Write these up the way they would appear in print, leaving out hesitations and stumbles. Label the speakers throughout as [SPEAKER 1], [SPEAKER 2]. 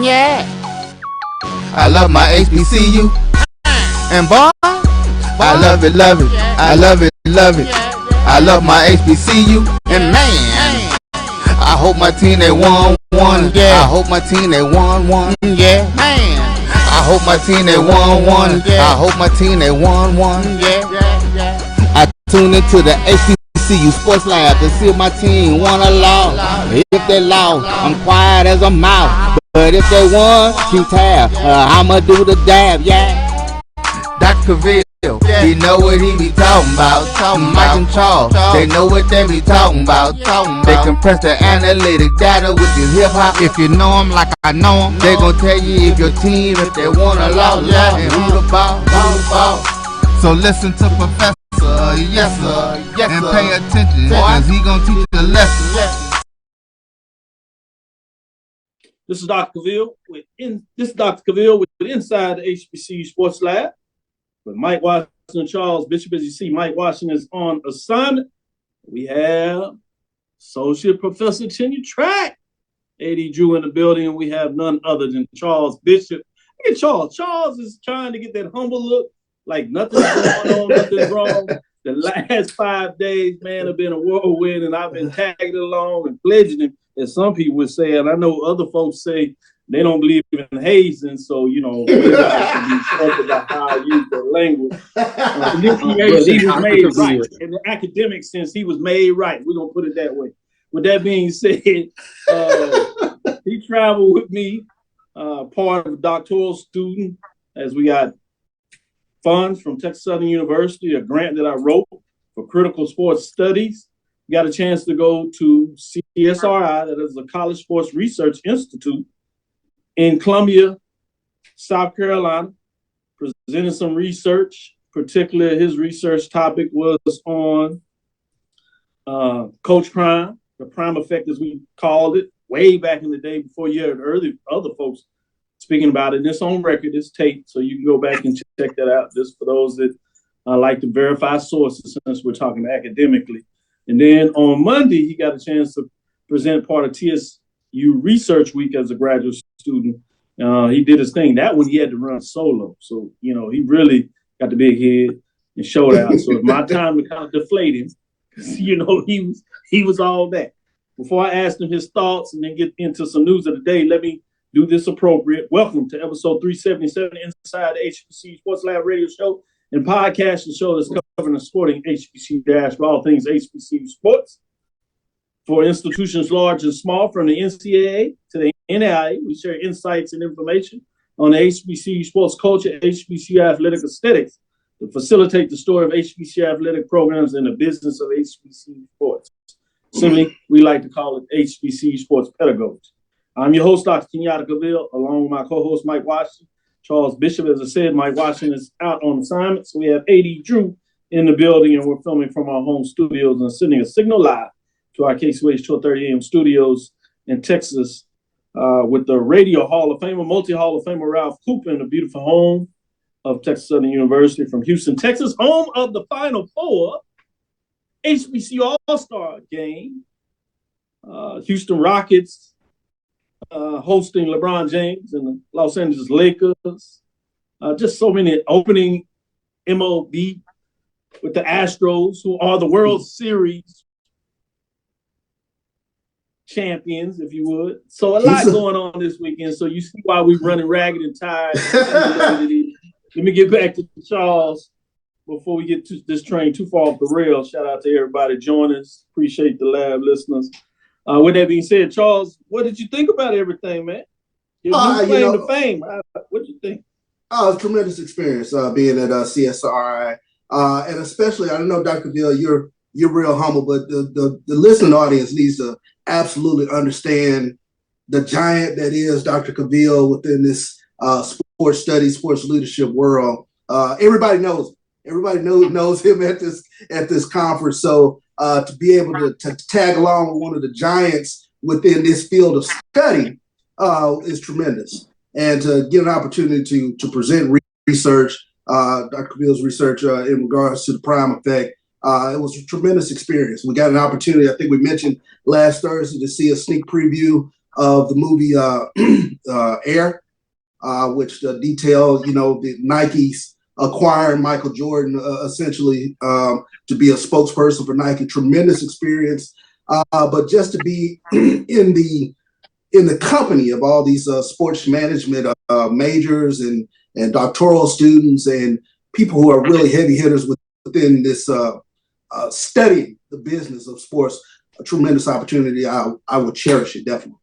[SPEAKER 1] Yeah. I love my HBCU. And boy, I love it, love it. I love it, love it. I love my HBCU. And man, I hope my team they won one. Yeah. I hope my team they won one. Yeah. Man, I hope my team they won one. I hope my team they won one. Yeah. I tune into the HBCU Sports Lab to see if my team won or lost. If they lost, I'm quiet as a mouse. But if they won, keep tab. I'ma do the dab, yeah. Dr. Cavil, he know what he be talking about. Mike and Charles, they know what they be talking about. They compress the analytic data with this hip hop. If you know them like I know them, they gon' tell you if your team, if they won or lost, and who the ball, So listen to Professor, yes sir, and pay attention, cause he gon' teach you a lesson.
[SPEAKER 2] This is Dr. Cavil with Inside the HBCU Sports Lab with Mike Washington and Charles Bishop. As you see, Mike Washington is on assignment. We have Associate Professor Tenure Track, A.D. Drew in the building, and we have none other than Charles Bishop. Look at Charles. Charles is trying to get that humble look, like nothing's going on, nothing's wrong. The last 5 days, man, have been a whirlwind, and I've been tagging along and pledging him, as some people would say, and I know other folks say they don't believe in hazing, so, you know, we got to be careful about how I use the language. He was made right. In the academic sense, he was made right. We're going to put it that way. With that being said, he traveled with me, part of a doctoral student, as we got funds from Texas Southern University, a grant that I wrote for critical sports studies. Got a chance to go to CSRI, that is a College Sports Research Institute in Columbia, South Carolina, presented some research. Particularly, his research topic was on coach crime, the prime effect, as we called it, way back in the day before you heard other folks speaking about it. And it's on record, it's taped, so you can go back and check that out, just for those that like to verify sources, since we're talking academically. And then on Monday, he got a chance to present part of TSU Research Week as a graduate student. He did his thing. That one he had to run solo. So, you know, he really got the big head and showed out. So it's my time to kind of deflate him, because, you know, he was all that. Before I asked him his thoughts and then get into some news of the day, let me do this appropriate. Welcome to episode 377 Inside the HBCU Sports Lab radio show and podcast, the show that's covering the sporting HBCU for all things HBCU sports. For institutions large and small, from the NCAA to the NAIA, we share insights and information on the HBCU sports culture, HBCU athletic aesthetics, to facilitate the story of HBCU athletic programs and the business of HBCU sports. Simply, we like to call it HBCU sports pedagogy. I'm your host, Dr. Kenyatta Cavil, along with my co-host, Mike Washington. Charles Bishop, as I said, Mike Washington is out on assignment. So we have A.D. Drew in the building, and we're filming from our home studios and sending a signal live to our KCWH 1230 AM studios in Texas with the Radio Hall of Famer, multi-Hall of Famer Ralph Cooper in the beautiful home of Texas Southern University from Houston, Texas, home of the Final Four HBCU All-Star game. Houston Rockets hosting LeBron James and the Los Angeles Lakers. Just so many opening MLB with the Astros, who are the World Series champions, if you would. So a lot going on this weekend. So you see why we're running ragged and tired. Let me get back to Charles before we get to this train too far off the rail. Shout out to everybody joining us. Appreciate the lab listeners. With that being said, Charles, what did you think about everything, man? Your new claim to fame. What did you think?
[SPEAKER 3] Oh, it's a tremendous experience being at CSRI. And especially, I don't know, Dr. Cavil, you're real humble, but the listening audience needs to absolutely understand the giant that is Dr. Cavil within this sports studies, sports leadership world. Everybody knows him at this conference. So to be able to tag along with one of the giants within this field of study is tremendous. And to get an opportunity to present research, Dr. Cavil's research in regards to the prime effect, it was a tremendous experience. We got an opportunity, I think we mentioned last Thursday, to see a sneak preview of the movie Air, which detailed, the Nike's acquiring Michael Jordan essentially to be a spokesperson for Nike. Tremendous experience, but just to be in the company of all these sports management majors and doctoral students and people who are really heavy hitters within this studying the business of sports, a tremendous opportunity. I would cherish it, definitely.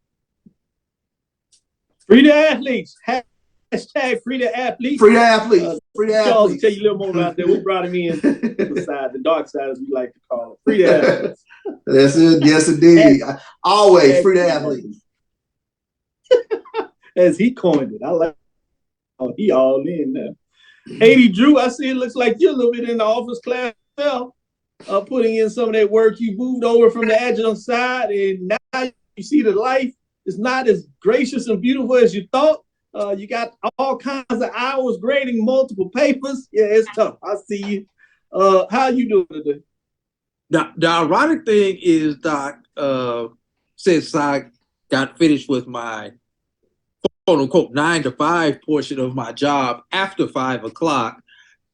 [SPEAKER 2] Free the athletes. Hashtag free the athletes.
[SPEAKER 3] Free the athletes. Free the athletes.
[SPEAKER 2] Charles, tell you a little more about that. We brought him in the dark side, as we like to call it. Free the athletes. That's
[SPEAKER 3] it. Yes, indeed. Always free the athletes.
[SPEAKER 2] As he coined it. I like. Oh, he all in now. 80 Drew, I see it looks like you're a little bit in the office class now, putting in some of that work. You moved over from the adjunct side, and now you see the life is not as gracious and beautiful as you thought. You got all kinds of hours grading multiple papers. Yeah, it's tough. I see you. How you doing today?
[SPEAKER 4] The ironic thing is, Doc, since I got finished with my quote unquote 9 to 5 portion of my job after 5 o'clock,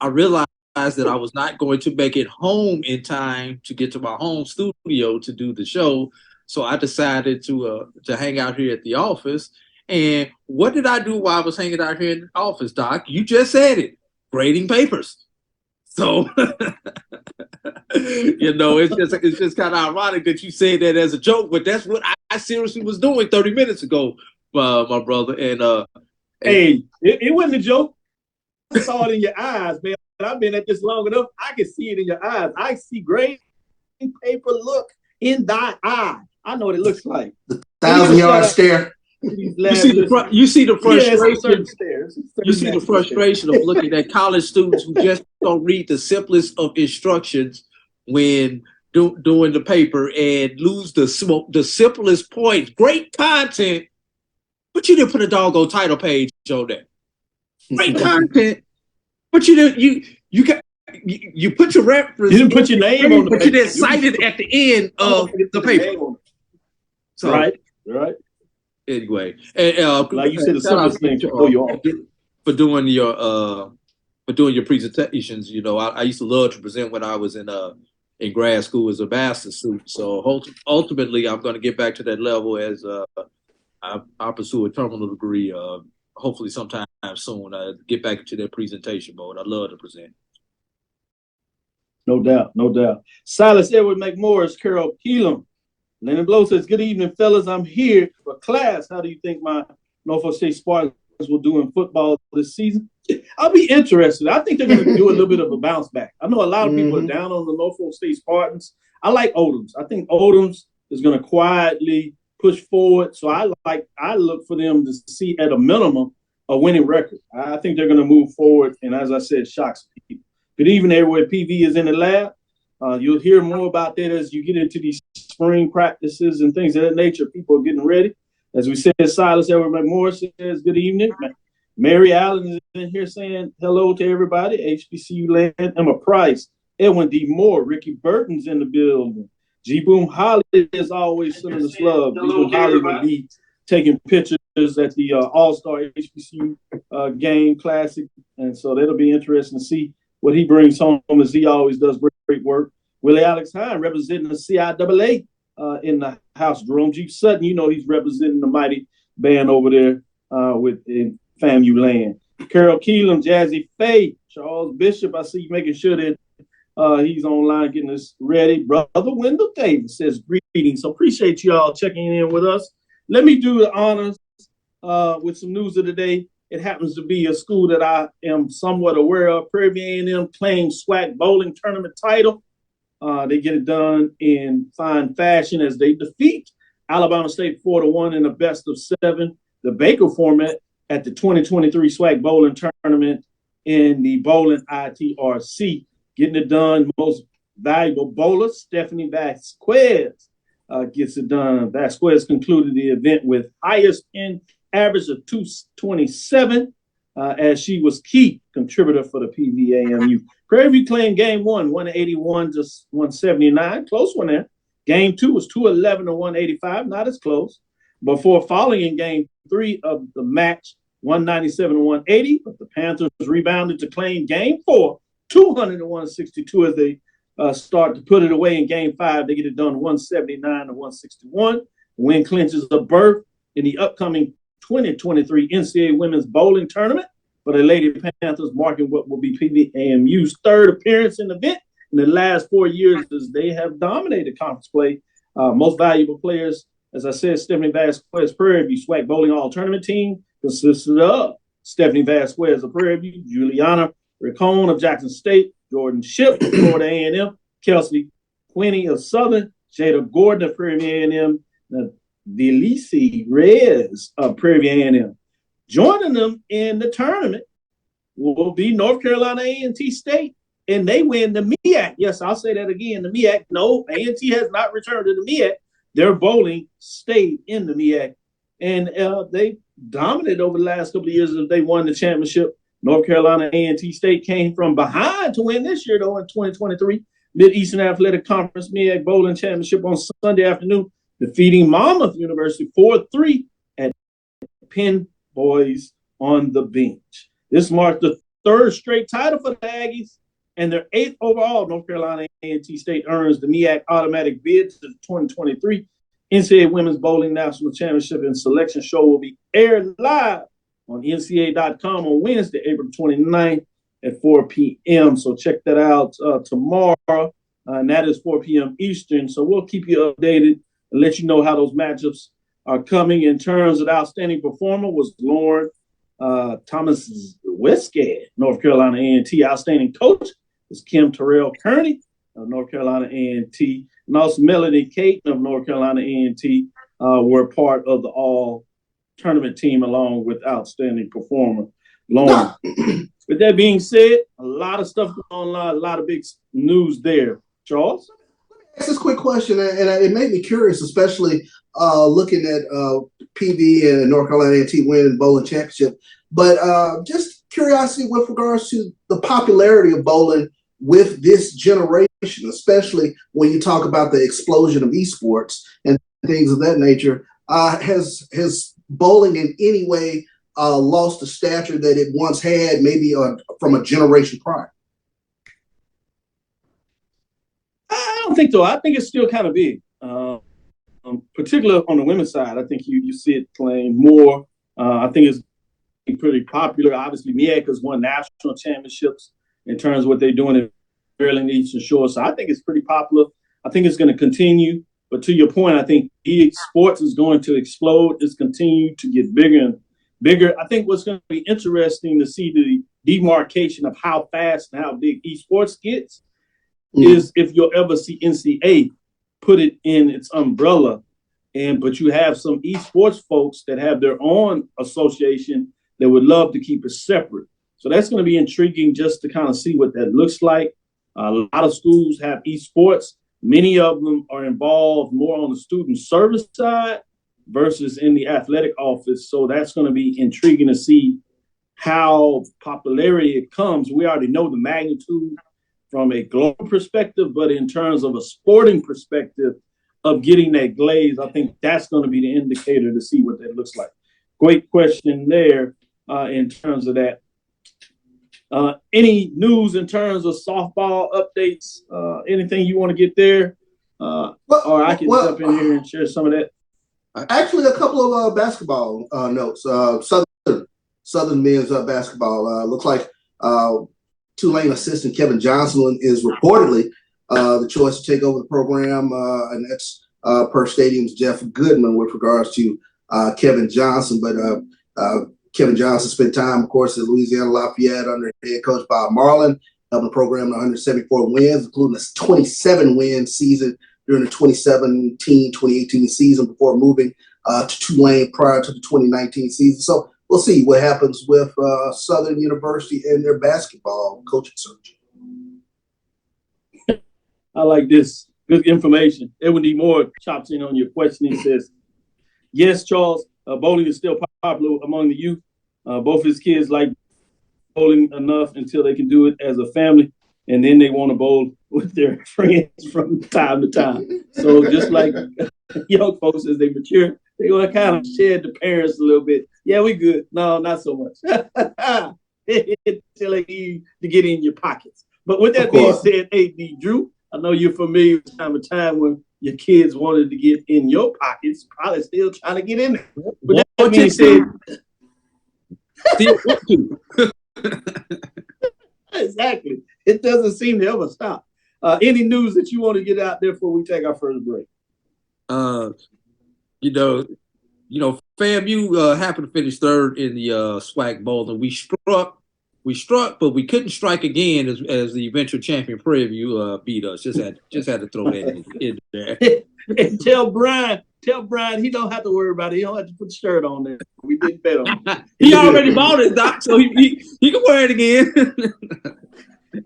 [SPEAKER 4] I realized that I was not going to make it home in time to get to my home studio to do the show. So I decided to hang out here at the office. And what did I do while I was hanging out here in the office, Doc? You just said it, grading papers. So, it's just kind of ironic that you say that as a joke, but that's what I seriously was doing 30 minutes ago, my brother. And
[SPEAKER 2] hey, it wasn't a joke. I saw it in your eyes, man. I've been at this long enough. I can see it in your eyes. I see grading paper look in thy eye. I know what it looks like.
[SPEAKER 3] The 1,000-yard stare.
[SPEAKER 4] You see the frustration. You see the frustration of looking at college students who just don't read the simplest of instructions when doing the paper and lose the simplest points. Great content, but you didn't put a doggone title page on that. Great content, but you didn't. You put your reference.
[SPEAKER 2] You didn't put your name on the
[SPEAKER 4] but
[SPEAKER 2] paper.
[SPEAKER 4] You didn't cite it at the end of the paper.
[SPEAKER 2] So, right.
[SPEAKER 4] Anyway, and
[SPEAKER 2] like you said, the simplest thing
[SPEAKER 4] for doing your presentations. I used to love to present when I was in grad school as a master's student. So ultimately, I'm going to get back to that level as I pursue a terminal degree. Hopefully, sometime soon, I get back into that presentation mode. I love to present.
[SPEAKER 2] No doubt. Silas Edward McMorris, Carol Keelam. Lennon Blow says, good evening, fellas. I'm here for class. How do you think my Norfolk State Spartans will do in football this season? I'll be interested. I think they're going to do a little bit of a bounce back. I know a lot of people are down on the Norfolk State Spartans. I like Odoms. I think Odoms is going to quietly push forward. So I look for them to see at a minimum a winning record. I think they're going to move forward. And as I said, shocks people. Good evening, everywhere. PV is in the lab. You'll hear more about that as you get into these spring practices and things of that nature. People are getting ready. As we said, Silas Edward McMorris says, good evening. Mary Allen is in here saying hello to everybody. HBCU Land, Emma Price, Edwin D. Moore, Ricky Burton's in the building. G. Boom Holly is always sending us love. G. Boom Holly will be taking pictures at the All-Star HBCU game classic. And so that'll be interesting to see what he brings home, as he always does great work. Willie Alex Hine representing the CIAA in the house. Jerome G. Sutton, he's representing the mighty band over there in FAMU land. Carol Keelam, Jazzy Faye, Charles Bishop, I see you making sure that he's online getting us ready. Brother Wendell Davis says greetings. So appreciate you all checking in with us. Let me do the honors with some news of the day. It happens to be a school that I am somewhat aware of. Prairie A&M claims SWAC bowling tournament title. They get it done in fine fashion as they defeat Alabama State 4-1 in a best of 7, the Baker format at the 2023 SWAC bowling tournament in the bowling ITRC. Getting it done, most valuable bowler, Stephanie Vasquez, gets it done. Vasquez concluded the event with highest in average of 227, as she was key contributor for the PVAMU. Prairie claimed game 1, 181 to 179. Close one there. Game 2 was 211 to 185. Not as close. before falling in game 3 of the match, 197-180. But the Panthers rebounded to claim game 4, 200-162 as they start to put it away in game 5. They get it done 179-161. Win clinches a berth in the upcoming 2023 NCAA Women's Bowling Tournament for the Lady Panthers, marking what will be PVAMU's third appearance in the event in the last 4 years as they have dominated conference play. Most valuable players, as I said, Stephanie Vasquez, Prairie View SWAC Bowling All-Tournament team consisted of Stephanie Vasquez of Prairie View, Juliana Riccone of Jackson State, Jordan Shipp of Florida A&M, Kelsey Quinney of Southern, Jada Gordon of Prairie View A&M, Delisi Reyes of Prairie View A&M. Joining them in the tournament will be North Carolina A&T State, and they win the MEAC. Yes, I'll say that again, the MEAC. No, A&T has not returned to the MEAC. Their bowling stayed in the MEAC, and they dominated over the last couple of years as they won the championship. North Carolina A&T State came from behind to win this year, though, in 2023. Mid-Eastern Athletic Conference MEAC Bowling Championship on Sunday afternoon, defeating Monmouth University 4-3 at Penn Boys on the bench. This marked the third straight title for the Aggies and their 8th overall. North Carolina A&T State earns the MEAC automatic bid to the 2023 NCAA Women's Bowling National Championship, and selection show will be aired live on NCAA.com on Wednesday, April 29th at 4 p.m. So check that out tomorrow, and that is 4 p.m. Eastern. So we'll keep you updated and let you know how those matchups are coming. In terms of the outstanding performer was Lauren Thomas Westgate, North Carolina A&T. Outstanding coach is Kim Terrell Kearney of North Carolina A&T, and also Melanie Caton of North Carolina A&T were part of the all-tournament team along with outstanding performer Lauren. With that being said, a lot of stuff going on, a lot of big news there. Charles?
[SPEAKER 3] Ask this quick question, and it made me curious, especially looking at PV and North Carolina A&T winning bowling championship. But just curiosity with regards to the popularity of bowling with this generation, especially when you talk about the explosion of esports and things of that nature. Has bowling in any way lost the stature that it once had, maybe from a generation prior?
[SPEAKER 2] I don't think so. I think it's still kind of big, particularly on the women's side. I think you see it playing more. I think it's pretty popular. Obviously, MEAC has won national championships in terms of what they're doing in Maryland, Eastern Shore. So I think it's pretty popular. I think it's going to continue. But to your point, I think sports is going to explode. It's continued to get bigger and bigger. I think what's going to be interesting to see the demarcation of how fast and how big esports gets is if you'll ever see NCAA put it in its umbrella, but you have some esports folks that have their own association that would love to keep it separate. So that's going to be intriguing just to kind of see what that looks like. A lot of schools have esports. Many of them are involved more on the student service side versus in the athletic office. So that's going to be intriguing to see how popularity it comes. We already know the magnitude from a global perspective, but in terms of a sporting perspective of getting that glaze, I think that's going to be the indicator to see what that looks like. Great question there in terms of that. Any news in terms of softball updates? Anything you want to get there? Or I can jump in here and share some of that.
[SPEAKER 3] Actually, a couple of basketball notes. Southern men's basketball looks like Tulane assistant Kevin Johnson is reportedly the choice to take over the program, and that's per Stadium's Jeff Goodman with regards to Kevin Johnson. But Kevin Johnson spent time, of course, at Louisiana Lafayette under head coach Bob Marlin, helping the program to 174 wins, including a 27-win season during the 2017-2018 season before moving to Tulane prior to the 2019 season. So we'll see what happens with Southern University and their basketball coaching search.
[SPEAKER 2] I like this. Good information. Edwin D. Moore chops in on your question. He says, yes, Charles, bowling is still popular among the youth. Both his kids like bowling enough until they can do it as a family, and then they want to bowl with their friends from time to time. So just like young folks, as they mature, They want to kind of shed the parents a little bit. Yeah, we good. No, not so much. Telling you to get in your pockets. But with that being said, A.D. Drew, I know you're familiar with the time when your kids wanted to get in your pockets, probably still trying to get in there. But that being said, exactly. It doesn't seem to ever stop. Any news that you want to get out there before we take our first break?
[SPEAKER 4] FAMU happened to finish third in the SWAC bowl, and we struck, but we couldn't strike again as the eventual champion Prairie beat us. Just had to throw that in there.
[SPEAKER 2] And tell Brian he don't have to worry about it. He don't have to put the shirt on there. We didn't bet on it.
[SPEAKER 4] He already bought it, Doc, so he can wear it again.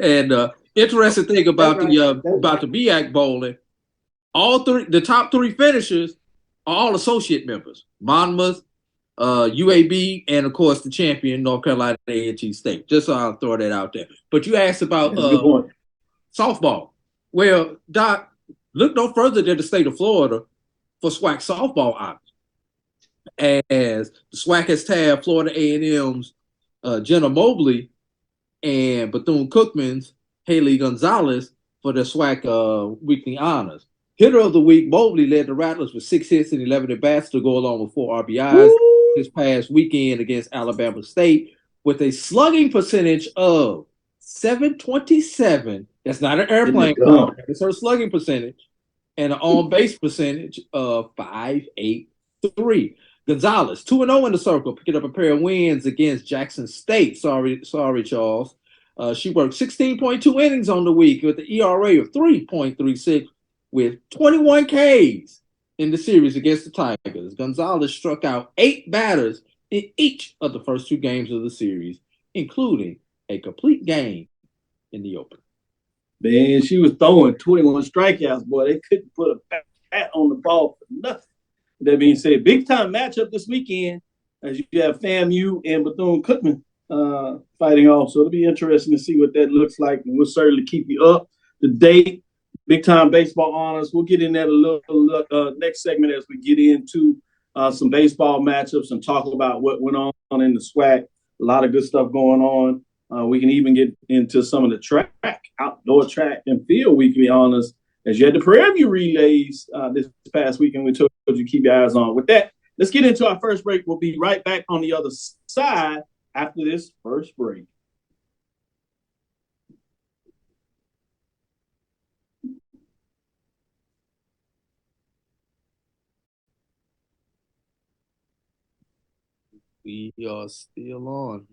[SPEAKER 4] And interesting thing about the MEAC bowling, the top three finishers are all associate members: Monmouth, UAB, and of course the champion North Carolina A&T State. Just so I'll throw that out there. But you asked about softball. Well, Doc, look no further than the state of Florida for SWAC softball honors, as the SWAC has tabbed Florida A&M's Jenna Mobley and Bethune-Cookman's Haley Gonzalez for the SWAC weekly honors. Hitter of the week, Mobley led the Rattlers with 6 hits and 11 at-bats to go along with 4 RBIs this past weekend against Alabama State with a slugging percentage of .727. That's not an airplane. It's her slugging percentage. And an on-base percentage of .583. Gonzalez, 2-0 in the circle, picking up a pair of wins against Jackson State. Sorry, Charles. She worked 16.2 innings on the week with an ERA of 3.36 with 21 Ks in the series against the Tigers. Gonzalez struck out 8 batters in each of the first 2 games of the series, including a complete game in the opener.
[SPEAKER 2] Man, she was throwing 21 strikeouts, boy. They couldn't put a bat on the ball for nothing. That being said, big-time matchup this weekend as you have FAMU and Bethune-Cookman fighting off. So it'll be interesting to see what that looks like, and we'll certainly keep you up to date. Big-time baseball honors. We'll get in that a little next segment as we get into some baseball matchups and talk about what went on in the SWAC. A lot of good stuff going on. We can even get into some of the outdoor track and field weekly honors as you had the Prairie relays this past weekend. We told you to keep your eyes on. With that, let's get into our first break. We'll be right back on the other side after this first break.
[SPEAKER 4] We are still on.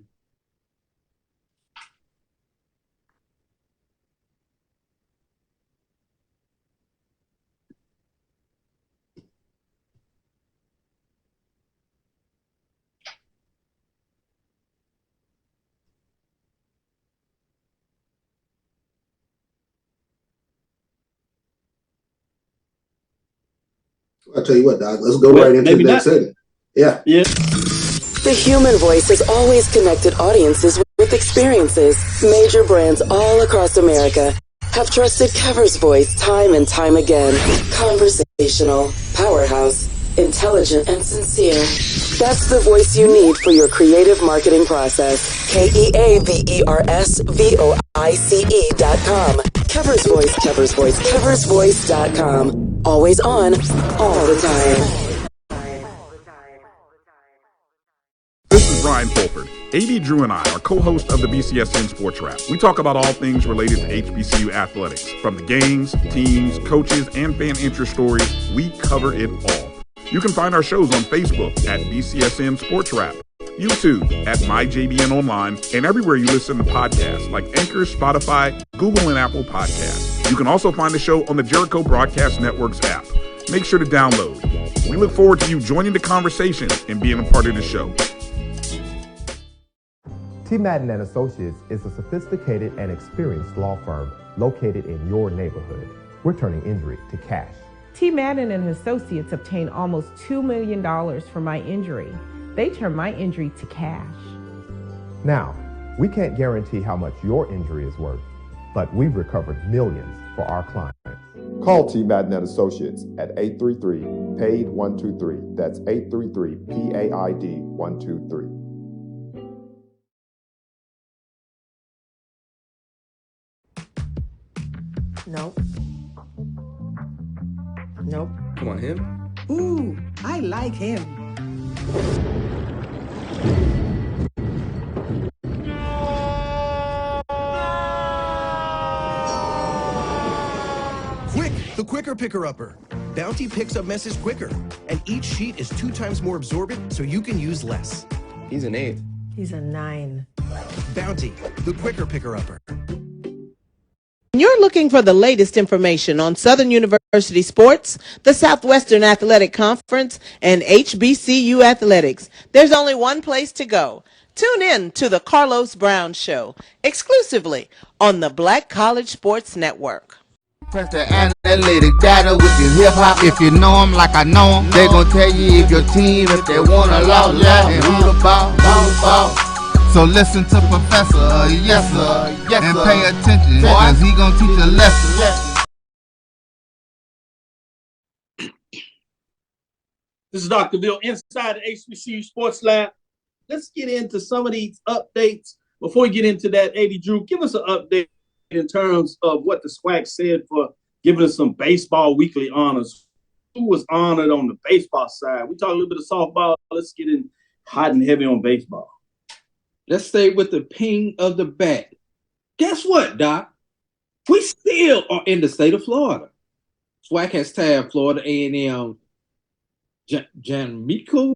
[SPEAKER 3] I'll tell you what, Doc, let's go right into the next segment. Yeah.
[SPEAKER 5] The human voice has always connected audiences with experiences. Major brands all across America have trusted Cover's voice time and time again. Conversational, powerhouse, intelligent, and sincere. That's the voice you need for your creative marketing process. KEAVERSVOICE.com. Cover's Voice, Cover's Voice, CoversVoice.com. Always on, all the time.
[SPEAKER 6] This is Brian Fulford. A.D. Drew and I are co-hosts of the BCSN SportsWrap. We talk about all things related to HBCU athletics. From the games, teams, coaches, and fan interest stories, we cover it all. You can find our shows on Facebook at BCSN SportsWrap, YouTube at MyJBN Online, and everywhere you listen to podcasts like Anchor, Spotify, Google, and Apple Podcasts. You can also find the show on the Jericho Broadcast Network's app. Make sure to download. We look forward to you joining the conversation and being a part of the show.
[SPEAKER 7] T. Madden & Associates is a sophisticated and experienced law firm located in your neighborhood. We're turning injury to cash.
[SPEAKER 8] T. Madden & Associates obtained almost $2 million for my injury. They turned my injury to cash.
[SPEAKER 7] Now, we can't guarantee how much your injury is worth, but we've recovered millions for our clients. Call T. Madden and Associates at 833-PAID-123. That's 833-PAID-123.
[SPEAKER 9] Nope. Nope.
[SPEAKER 10] Come on, him?
[SPEAKER 9] Ooh, I like him.
[SPEAKER 10] Quick, the quicker picker-upper. Bounty picks up messages quicker, and each sheet is 2 times more absorbent, so you can use less.
[SPEAKER 11] He's an 8.
[SPEAKER 9] He's a 9.
[SPEAKER 10] Bounty, the quicker picker-upper.
[SPEAKER 12] You're looking for the latest information on Southern University sports, the Southwestern Athletic Conference, and HBCU athletics. There's only one place to go. Tune in to the Carlos Brown Show, exclusively on the Black College Sports Network.
[SPEAKER 1] Press the analytic data with your hip hop. If you know them like I know them, they gon' tell you if your team, if they want to lose, and who the ball. So listen to Professor, yes sir, and pay attention, cause he gon' teach a lesson.
[SPEAKER 2] This is Dr. Bill inside the HBCU Sports Lab. Let's get into some of these updates. Before we get into that, AD Drew, give us an update in terms of what the SWAC said for giving us some baseball weekly honors. Who was honored on the baseball side? We talked a little bit of softball. Let's get in hot and heavy on baseball.
[SPEAKER 4] Let's stay with the ping of the bat. Guess what, Doc? We still are in the state of Florida. SWAC has tabbed Florida A&M Gianmico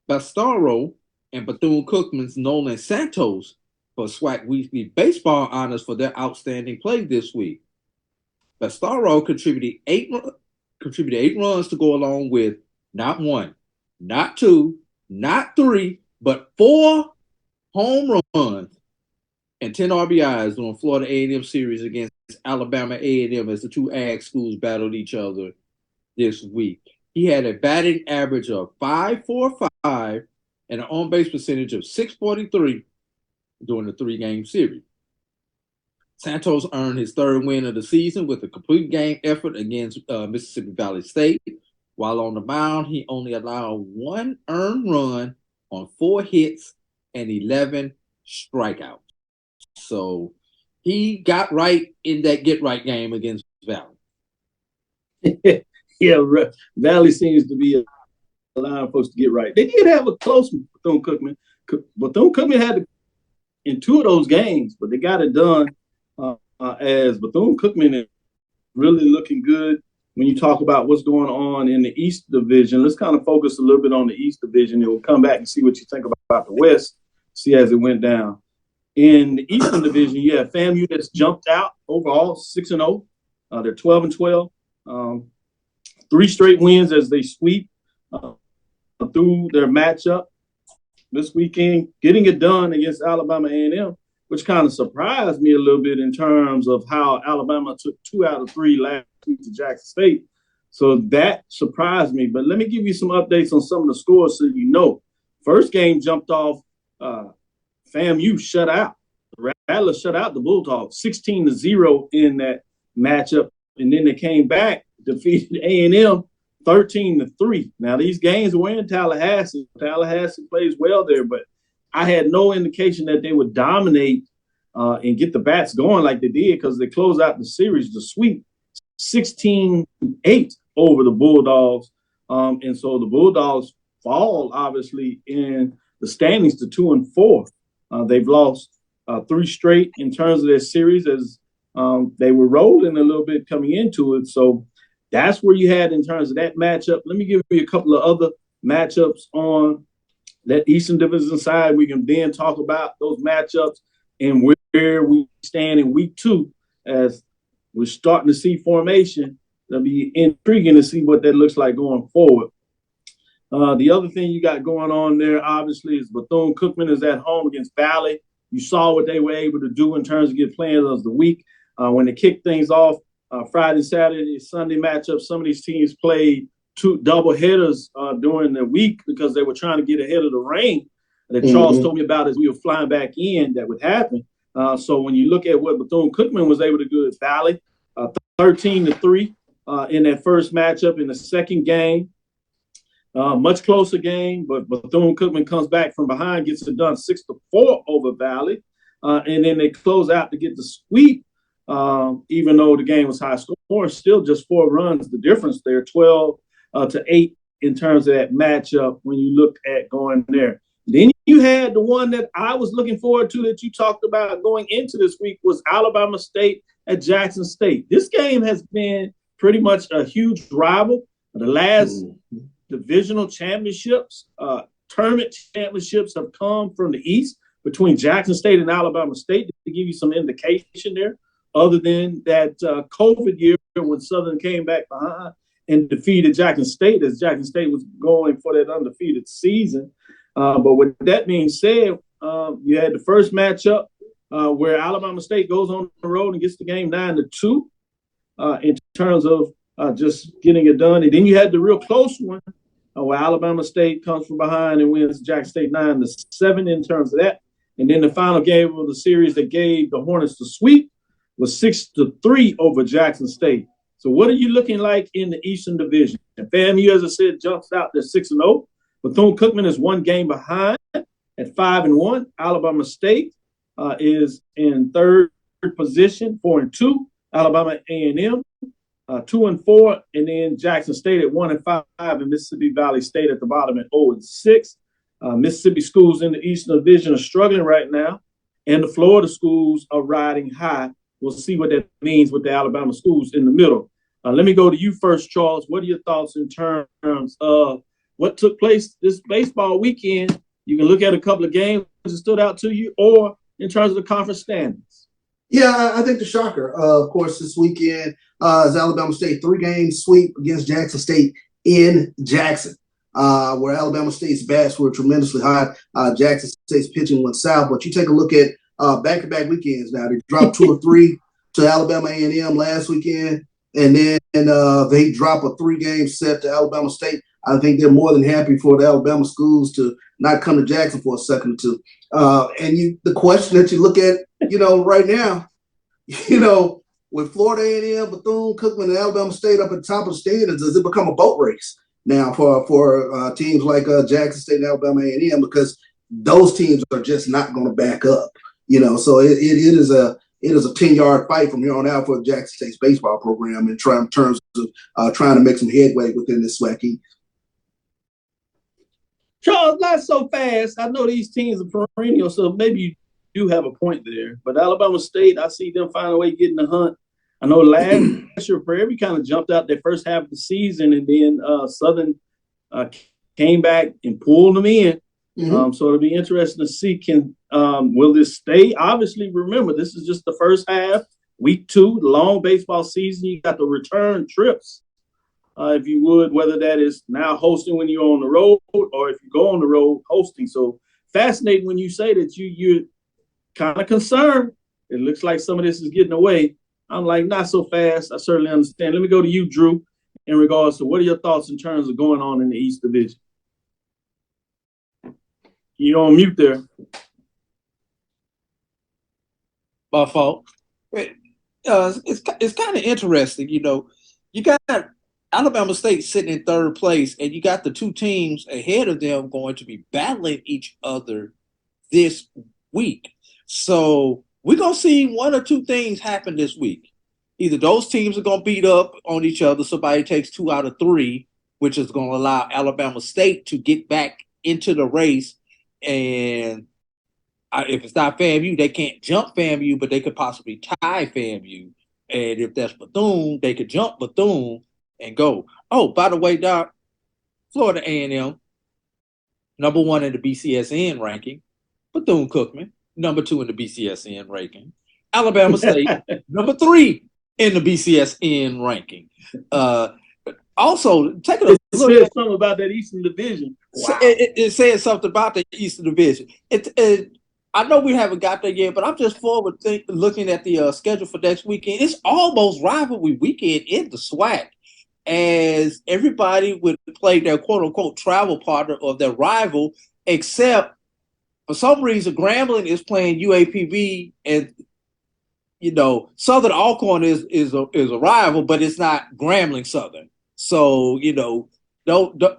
[SPEAKER 4] Bastaro and Bethune-Cookman's Nolan Santos for SWAC Weekly Baseball honors for their outstanding play this week. Bastaro contributed eight runs to go along with not 1, not 2, not 3, but 4 home runs and 10 RBIs during Florida A&M series against Alabama A&M as the two ag schools battled each other this week. He had a batting average of .545 and an on-base percentage of .643 during the 3-game series. Santos earned his 3rd win of the season with a complete game effort against Mississippi Valley State. While on the mound, he only allowed 1 earned run on 4 hits and 11 strikeouts. So he got right in that get-right game against Valley.
[SPEAKER 2] Yeah, Valley seems to be allowing folks to get right. They did have a close Bethune-Cookman. Bethune-Cookman had in 2 of those games, but they got it done as Bethune-Cookman is really looking good. When you talk about what's going on in the East Division, let's kind of focus a little bit on the East Division, and we'll come back and see what you think about the West, see as it went down. In the Eastern Division, you have FAMU that's jumped out overall, 6-0. They're 12-12. 3 straight wins as they sweep through their matchup this weekend, getting it done against Alabama A&M, which kind of surprised me a little bit in terms of how Alabama took 2 out of 3 last week to Jackson State. So that surprised me. But let me give you some updates on some of the scores so you know. First game jumped off, FAMU shut out. The Rattlers shut out the Bulldogs 16-0 in that matchup. And then they came back, defeated A&M 13-3. Now, these games were in Tallahassee. Tallahassee plays well there, but I had no indication that they would dominate and get the bats going like they did because they closed out the series, the sweep, 16-8 over the Bulldogs. And so the Bulldogs fall, obviously, in the standings to 2-4. They've lost 3 straight in terms of their series as they were rolling a little bit coming into it. So that's where you had in terms of that matchup. Let me give you a couple of other matchups on that Eastern Division side. We can then talk about those matchups and where we stand in week 2 as we're starting to see formation. It'll be intriguing to see what that looks like going forward. The other thing you got going on there, obviously, is Bethune-Cookman is at home against Valley. You saw what they were able to do in terms of get players of the week. When they kicked things off, Friday, Saturday, Sunday matchups, some of these teams played 2 double headers during the week because they were trying to get ahead of the rain that Charles told me about as we were flying back in that would happen. So when you look at what Bethune-Cookman was able to do at Valley, 13-3 in that first matchup. In the second game, much closer game, but Bethune-Cookman comes back from behind, gets it done 6-4 over Valley, and then they close out to get the sweep. Even though the game was high scoring, still just 4 runs the difference there, 12-8 in terms of that matchup when you look at going there. Then you had the one that I was looking forward to that you talked about going into this week was Alabama State at Jackson State. This game has been pretty much a huge rival. The last divisional championships, tournament championships have come from the East between Jackson State and Alabama State to give you some indication there. Other than that COVID year when Southern came back behind and defeated Jackson State as Jackson State was going for that undefeated season. But with that being said, you had the first matchup where Alabama State goes on the road and gets the game 9-2 in terms of just getting it done. And then you had the real close one where Alabama State comes from behind and wins Jackson State 9-7 in terms of that. And then the final game of the series that gave the Hornets the sweep was 6-3 over Jackson State. So what are you looking like in the Eastern Division? And FAMU, as I said, jumps out there 6-0. Bethune-Cookman is 1 game behind at 5-1. Alabama State is in third position, 4-2. Alabama A&M, 2-4, and then Jackson State at 1-5, and Mississippi Valley State at the bottom at 0-6. Mississippi schools in the Eastern Division are struggling right now, and the Florida schools are riding high. We'll see what that means with the Alabama schools in the middle. Let me go to you first, Charles. What are your thoughts in terms of what took place this baseball weekend? You can look at a couple of games that stood out to you, or in terms of the conference standings.
[SPEAKER 3] Yeah, I think the shocker, of course, this weekend is Alabama State 3-game sweep against Jackson State in Jackson, where Alabama State's bats were tremendously hot. Jackson State's pitching went south, but you take a look at back-to-back weekends now. They dropped 2 or 3 to Alabama A&M last weekend, and then they drop a 3-game set to Alabama State. I think they're more than happy for the Alabama schools to not come to Jackson for a second or two. And the question that you look at, right now, with Florida A&M, Bethune-Cookman, and Alabama State up at the top of the standings, does it become a boat race now for teams like Jackson State and Alabama A&M, because those teams are just not going to back up. So it is a 10-yard fight from here on out for Jackson State's baseball program in terms of trying to make some headway within this SWAC East.
[SPEAKER 2] Charles, not so fast. I know these teams are perennial, so maybe you do have a point there. But Alabama State, I see them find a way getting the hunt. I know last year Prairie kind of jumped out their first half of the season, and then Southern came back and pulled them in. Mm-hmm. So it'll be interesting to see will this stay? Obviously, remember, this is just the first half, week 2, the long baseball season. You got the return trips, if you would, whether that is now hosting when you're on the road or if you go on the road hosting. So fascinating when you say that you're kind of concerned. It looks like some of this is getting away. I'm like, not so fast. I certainly understand. Let me go to you, Drew, in regards to what are your thoughts in terms of going on in the East Division? You're on mute there.
[SPEAKER 4] My fault. It's kind of interesting, You got Alabama State sitting in third place, and you got the 2 teams ahead of them going to be battling each other this week. So we're going to see 1 or 2 things happen this week. Either those teams are going to beat up on each other, somebody takes 2 out of 3, which is going to allow Alabama State to get back into the race. And if it's not FAMU, they can't jump FAMU, but they could possibly tie FAMU. And if that's Bethune, they could jump Bethune and go. Oh, by the way, Doc, Florida A&M, number 1 in the BCSN ranking. Bethune-Cookman, number 2 in the BCSN ranking. Alabama State, number 3 in the BCSN ranking. Also, take a look.
[SPEAKER 2] It says something about that Eastern Division. Wow.
[SPEAKER 4] It says something about the Eastern Division. I know we haven't got there yet, but I'm just looking at the schedule for next weekend. It's almost rivalry weekend in the SWAC, as everybody would play their quote-unquote travel partner or their rival, except for some reason Grambling is playing UAPB, and Southern Alcorn is a rival, but it's not Grambling Southern. So,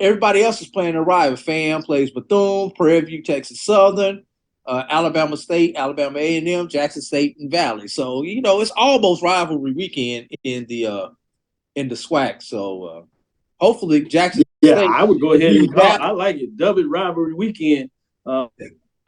[SPEAKER 4] everybody else is playing a rival. FAM plays Bethune, Prairie View, Texas Southern, Alabama State, Alabama A&M, Jackson State, and Valley. So, it's almost rivalry weekend in the SWAC. So, hopefully Jackson
[SPEAKER 2] State.
[SPEAKER 4] I
[SPEAKER 2] would go ahead and call. I like it. Double rivalry weekend.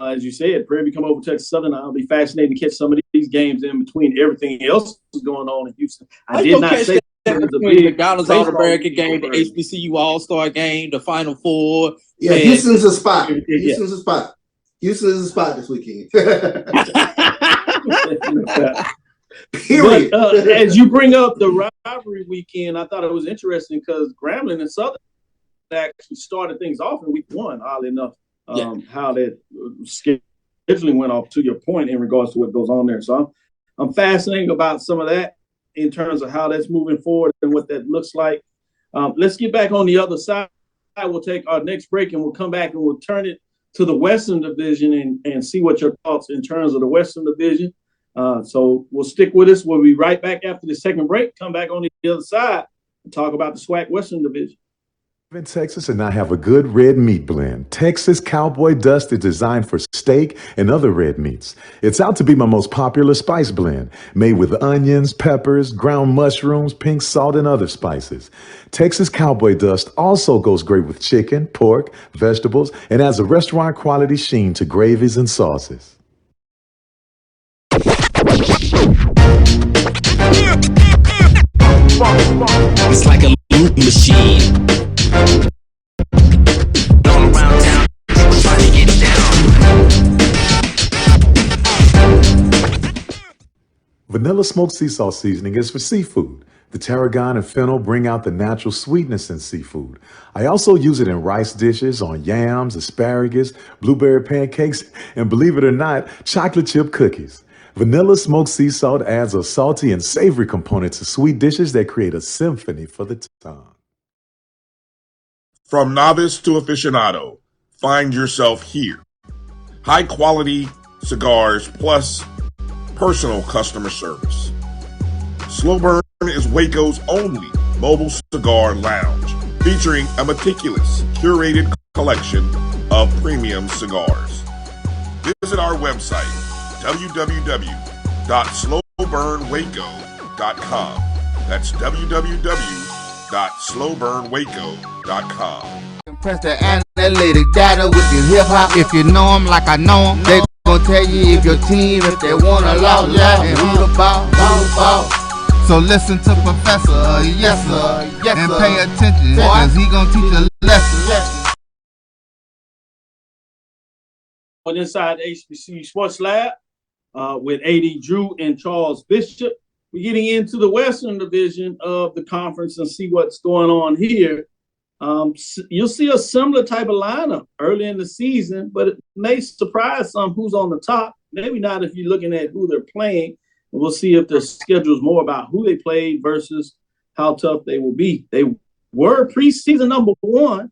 [SPEAKER 2] As you said, Prairie come over Texas Southern. I'll be fascinated to catch some of these games in between everything else that's going on in Houston. I did not say
[SPEAKER 4] between the McDonald's All-American game, the HBCU All-Star game, the Final Four.
[SPEAKER 3] Yeah, Houston's a spot. Houston's a spot. Houston is a spot this weekend.
[SPEAKER 2] Period. But, as you bring up the rivalry weekend, I thought it was interesting because Grambling and Southern actually started things off in week one, oddly enough. How that scheduling went off, to your point, in regards to what goes on there. So I'm fascinated about some of that in terms of how that's moving forward and what that looks like. Let's get back on the other side. We'll take our next break and we'll come back and we'll turn it to the Western Division and see what your thoughts in terms of the Western Division. So we'll stick with us. We'll be right back after the second break, come back on the other side and talk about the SWAC Western Division.
[SPEAKER 11] In Texas, and I have a good red meat blend. Texas Cowboy Dust is designed for steak and other red meats. It's out to be my most popular spice blend, made with onions, peppers, ground mushrooms, pink salt, and other spices. Texas Cowboy Dust also goes great with chicken, pork, vegetables, and adds a restaurant quality sheen to gravies and sauces.
[SPEAKER 13] It's like a loop machine. All around town, people trying to get down.
[SPEAKER 11] Vanilla smoked sea salt seasoning is for seafood. The tarragon and fennel bring out the natural sweetness in seafood. I also use it in rice dishes, on yams, asparagus, blueberry pancakes, and believe it or not, chocolate chip cookies. Vanilla smoked sea salt adds a salty and savory component to sweet dishes that create a symphony for the tongue.
[SPEAKER 6] From novice to aficionado, find yourself here. High quality cigars plus personal customer service. Slow Burn is Waco's only mobile cigar lounge, featuring a meticulous, curated collection of premium cigars. Visit our website, www.slowburnwaco.com. That's www.slowburnwaco.com.
[SPEAKER 1] Press the analytic data with your hip hop. If you know them like I know them, they gon' tell you if your team, if they wanna loud, yeah, and who the ball. So listen to Professor, yes sir, and pay attention, cause he gon' teach a lesson.
[SPEAKER 2] On inside the HBCU Sports Lab with AD Drew and Charles Bishop. We're getting into the Western Division of the conference and see what's going on here. You'll see a similar type of lineup early in the season, but it may surprise some who's on the top. Maybe not if you're looking at who they're playing. We'll see if the schedule is more about who they played versus how tough they will be. They were preseason number one.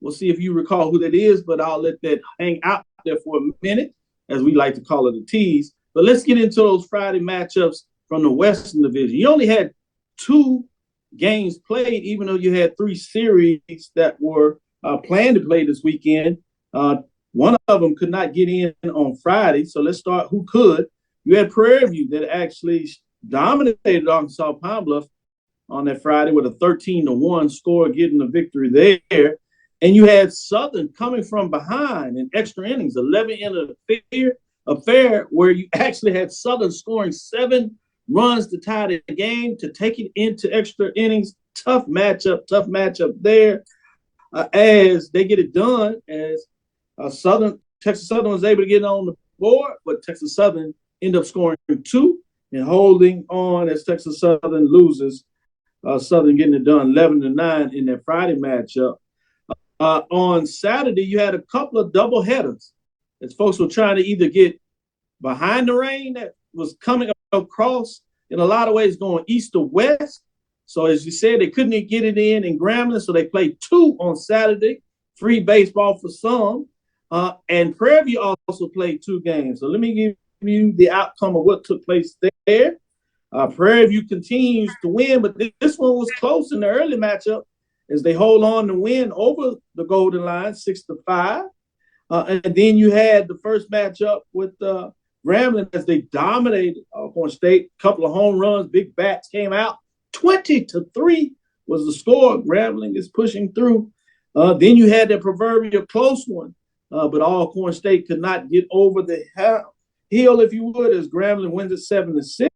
[SPEAKER 2] We'll see if you recall who that is, but I'll let that hang out there for a minute, as we like to call it, a tease. But let's get into those Friday matchups from the Western Division. You only had 2 games played, even though you had 3 series that were planned to play this weekend. One of them could not get in on Friday, so let's start who could. You had Prairie View that actually dominated Arkansas Pine Bluff on that Friday with a 13-1 score, getting the victory there. And you had Southern coming from behind in extra innings, 11 in affair where you actually had Southern scoring 7 runs to tie the game, to take it into extra innings. Tough matchup there as they get it done, as Texas Southern was able to get on the board, but Texas Southern end up scoring 2 and holding on as Texas Southern loses. Southern getting it done 11-9 in their Friday matchup. On Saturday, you had a couple of double headers as folks were trying to either get behind the rain that was coming across in a lot of ways going east to west. So as you said, they couldn't get it in Grambling, so they played 2 on Saturday, free baseball for some. And Prairie View also played 2 games. So let me give preview the outcome of what took place there. Prairie View continues to win, but this one was close in the early matchup as they hold on to win over the Golden Line 6-5. And then you had the first matchup with Grambling as they dominated Alcorn State. A couple of home runs, big bats came out. 20-3 was the score. Grambling is pushing through. Then you had that proverbial close one, but Alcorn State could not get over the hill, if you would, as Grambling wins it 7-6.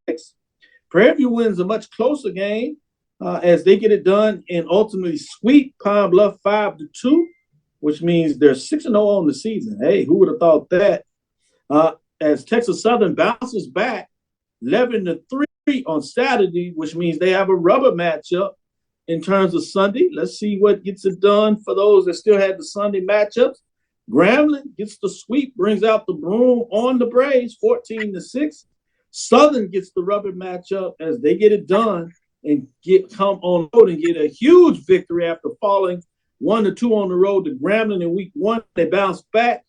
[SPEAKER 2] Prairie View wins a much closer game as they get it done and ultimately sweep Pine Bluff 5-2, which means they're 6-0 on the season. Hey, who would have thought that? As Texas Southern bounces back 11-3 on Saturday, which means they have a rubber matchup in terms of Sunday. Let's see what gets it done for those that still had the Sunday matchups. Grambling gets the sweep, brings out the broom on the Braves, 14-6. Southern gets the rubber matchup as they get it done and come on the road and get a huge victory after falling 1-2 on the road to Grambling in week 1. They bounce back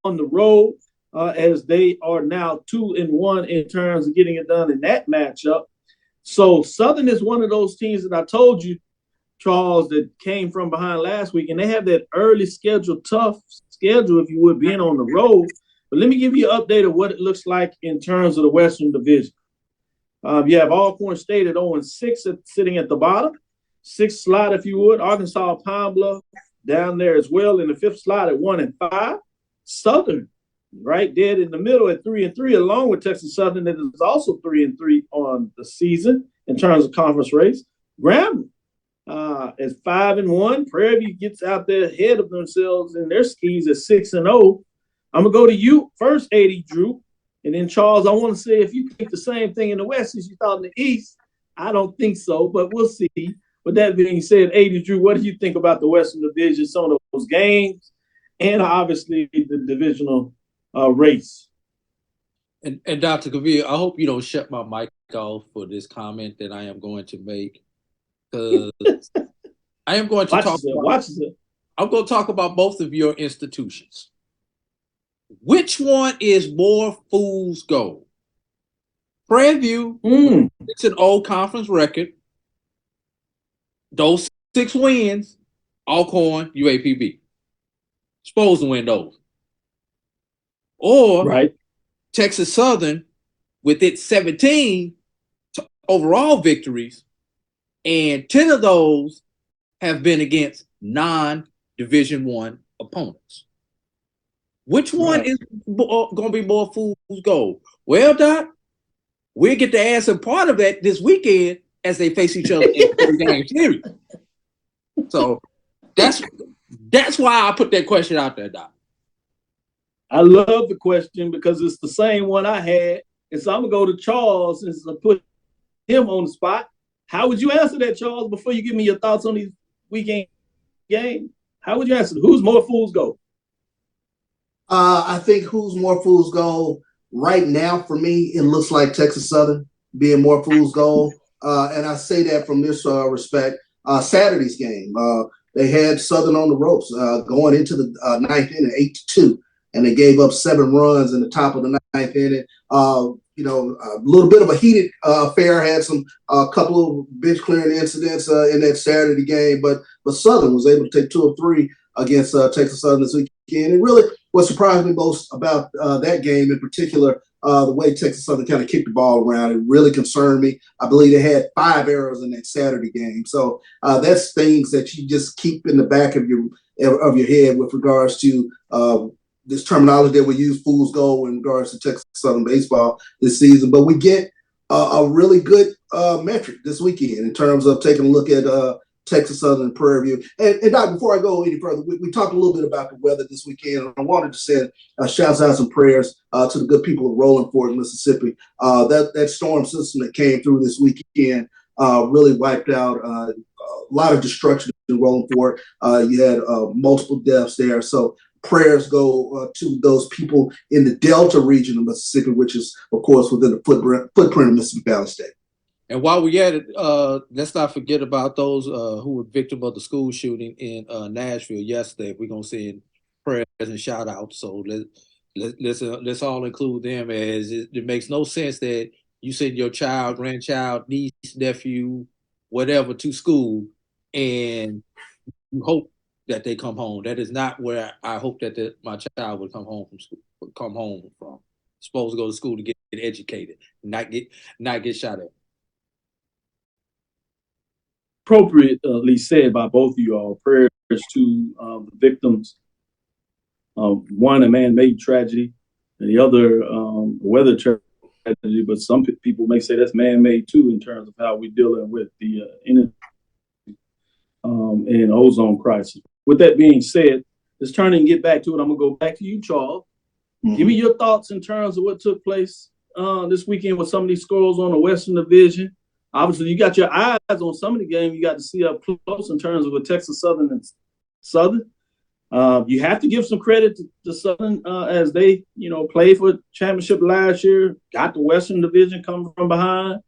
[SPEAKER 2] on the road as they are now 2-1 in terms of getting it done in that matchup. So Southern is one of those teams that I told you, Charles, that came from behind last week, and they have that early schedule, tough schedule, if you would, being on the road. But let me give you an update of what it looks like in terms of the Western Division. You have Alcorn State at 0-6 sitting at the bottom. 6th slot, if you would. Arkansas Pine Bluff down there as well in the 5th slot at 1-5. Southern right dead in the middle at 3-3, along with Texas Southern that is also 3-3 on the season in terms of conference race. Grambling is 5-1. Prairie View gets out there ahead of themselves in their skis at 6-0. I'm going to go to you first, 80 Drew. And then, Charles, I want to say if you think the same thing in the West as you thought in the East, I don't think so, but we'll see. With that being said, 80 Drew, what do you think about the Western Division, some of those games, and obviously the divisional race?
[SPEAKER 4] And Dr. Cavil, I hope you don't shut my mic off for this comment that I am going to make. Because I am going to I'm going to talk about both of your institutions. Which one is more fool's gold? Prairie View, it's an old conference record. Those 6 wins, Alcorn, UAPB. Supposed to win those. Or Texas Southern with its 17 overall victories, and 10 of those have been against non-Division I opponents. Which one is going to be more fool's gold? Well, Doc, we'll get to answer part of that this weekend as they face each other in the game series. So that's why I put that question out there, Doc.
[SPEAKER 2] I love the question because it's the same one I had. And so I'm going to go to Charles since I put him on the spot. How would you answer that, Charles, before you give me your thoughts on these weekend games? How would you answer? Who's more fool's gold?
[SPEAKER 3] I think who's more fool's gold right now for me, it looks like Texas Southern being more fool's gold. And I say that from this respect. Saturday's game, they had Southern on the ropes going into the 9th inning, 8-2, and they gave up 7 runs in the top of the 9th inning. A little bit of a heated affair, had a couple of bench clearing incidents in that Saturday game, but Southern was able to take 2 or 3 against Texas Southern this weekend. And really, what surprised me most about that game in particular, the way Texas Southern kind of kicked the ball around, it really concerned me. I believe they had 5 errors in that Saturday game. So that's things that you just keep in the back of your head with regards to this terminology that we use, fool's gold, in regards to Texas Southern baseball this season. But we get a really good metric this weekend in terms of taking a look at Texas Southern and Prairie View. And Doc, before I go any further, we talked a little bit about the weather this weekend. And I wanted to send shouts out some prayers to the good people of Rolling Fork, Mississippi. That storm system that came through this weekend really wiped out a lot of destruction in Rolling Fork. You had multiple deaths there. So prayers go to those people in the Delta region of Mississippi, which is, of course, within the footprint of Mississippi Valley State. And
[SPEAKER 4] while we're at it, let's not forget about those who were victim of the school shooting in Nashville yesterday. We're going to send prayers and shout outs. So let's all include them, as it makes no sense that you send your child, grandchild, niece, nephew, whatever to school, and you hope that they come home. That is not where I hope that my child would come home from school. Come home from. Supposed to go to school to get educated, not get shot at.
[SPEAKER 2] Appropriately said by both of you all. Prayers to the victims. One, a man-made tragedy, and the other, weather tragedy. But some people may say that's man-made too, in terms of how we're dealing with the energy and ozone crisis. With that being said, let's turn and get back to it. I'm gonna go back to you, Charles. Mm-hmm. Give me your thoughts in terms of what took place this weekend with some of these scores on the Western Division. Obviously, you got your eyes on some of the games you got to see up close in terms of with Texas Southern and Southern. You have to give some credit to Southern as they, played for championship last year, got the Western Division coming from behind.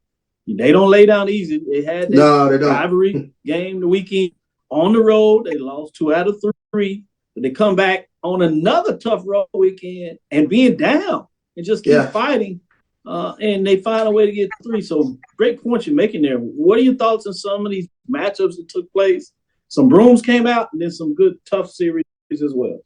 [SPEAKER 2] They don't lay down easy. They had that rivalry game the weekend on the road. They lost 2 out of 3, but they come back on another tough road weekend and being down and just keep fighting. And they find a way to get 3. So great point you're making there. What are your thoughts on some of these matchups that took place? Some brooms came out and then some good tough series as well.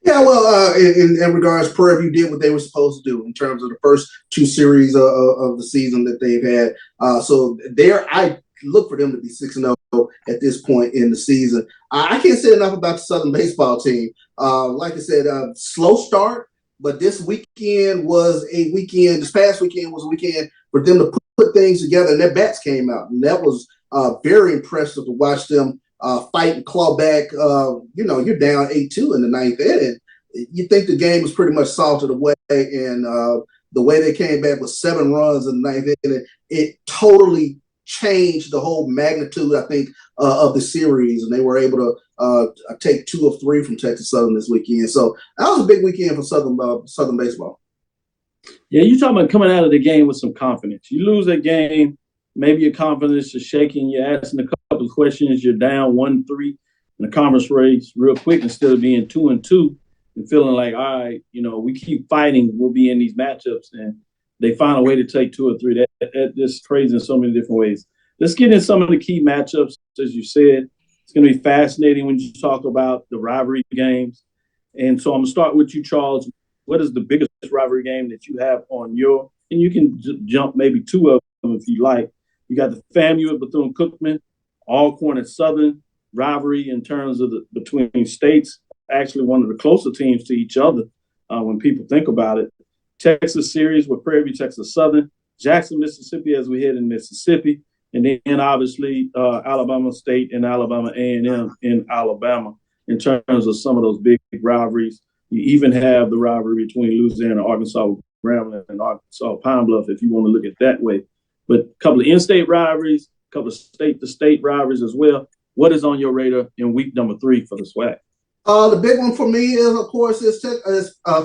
[SPEAKER 3] Yeah, well, in regards, Prairie did what they were supposed to do in terms of the first 2 series of the season that they've had. So there, I look for them to be 6-0 at this point in the season. I can't say enough about the Southern baseball team. Like I said, slow start. But this weekend was a weekend. This past weekend was a weekend for them to put things together, and their bats came out, and that was very impressive to watch them fight and claw back. You're down 8-2 in the 9th inning. You think the game was pretty much salted away, and the way they came back with 7 runs in the 9th inning, it totally changed the whole magnitude, I think, of the series, and they were able to take 2 of 3 from Texas Southern this weekend. So that was a big weekend for Southern baseball.
[SPEAKER 2] Yeah, you're talking about coming out of the game with some confidence. You lose that game, maybe your confidence is shaking. You're asking a couple of questions. You're down 1-3 in the conference race real quick instead of being 2-2 and feeling like, all right, we keep fighting. We'll be in these matchups, and they find a way to take 2 or 3. That just crazy in so many different ways. Let's get in some of the key matchups, as you said. It's going to be fascinating when you talk about the rivalry games. And so I'm going to start with you, Charles. What is the biggest rivalry game that you have on your – and you can jump maybe 2 of them if you like. You got the FAMU at Bethune-Cookman, Alcorn at Southern, rivalry in terms of between states, actually one of the closer teams to each other when people think about it. Texas series with Prairie, Texas Southern, Jackson, Mississippi as we head in Mississippi, and then obviously Alabama State and Alabama A&M in Alabama in terms of some of those big rivalries. You even have the rivalry between Louisiana, Arkansas, Grambling, and Arkansas Pine Bluff if you want to look at it that way. But a couple of in-state rivalries, a couple of state-to-state rivalries as well. What is on your radar in week number 3 for the SWAC?
[SPEAKER 3] The big one for me is, of course, is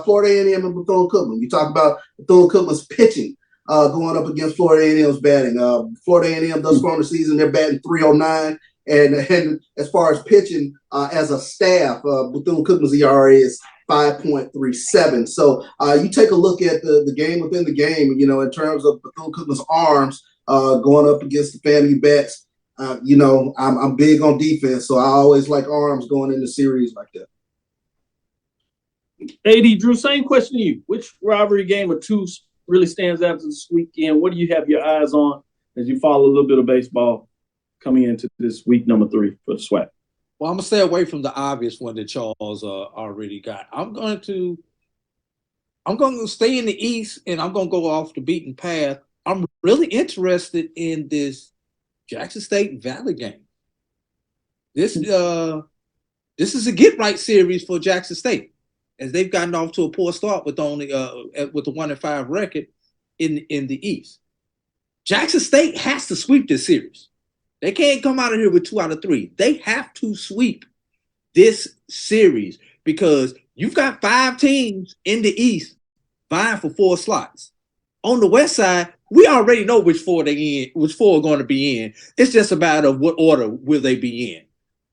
[SPEAKER 3] Florida A&M and Bethune-Cookman. You talk about Bethune-Cookman's pitching going up against Florida A&M's batting. Florida A&M thus far in the season, they're batting .309. And as far as pitching as a staff, Bethune-Cookman's ERA is 5.37. So you take a look at the game within the game, in terms of Bethune-Cookman's arms going up against the FAMU bats. I'm big on defense, so I always like arms going into series like that.
[SPEAKER 2] AD, Drew, same question to you. Which rivalry game or 2 really stands out this weekend? What do you have your eyes on as you follow a little bit of baseball coming into this week number 3 for the SWAC?
[SPEAKER 4] Well, I'm going to stay away from the obvious one that Charles already got. I'm going to stay in the East, and I'm going to go off the beaten path. I'm really interested in this Jackson State Valley game. This is a get-right series for Jackson State, as they've gotten off to a poor start with only with a 1-5 record in the East. Jackson State has to sweep this series. They can't come out of here with 2 out of 3. They have to sweep this series because you've got 5 teams in the East vying for 4 slots. On the West side, we already know which 4 are going to be in. It's just a matter of what order will they be in.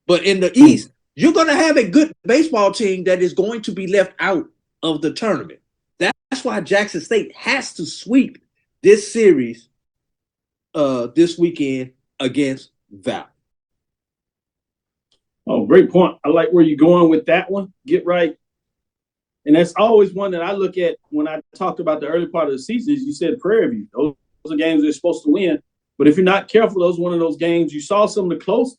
[SPEAKER 4] But in the East, you're going to have a good baseball team that is going to be left out of the tournament. That's why Jackson State has to sweep this series this weekend against Valley.
[SPEAKER 2] Oh, great point. I like where you're going with that one. Get right. And that's always one that I look at when I talked about the early part of the season. Is you said Prairie View. Those are games they're supposed to win. But if you're not careful, those one of those games, you saw some of the close,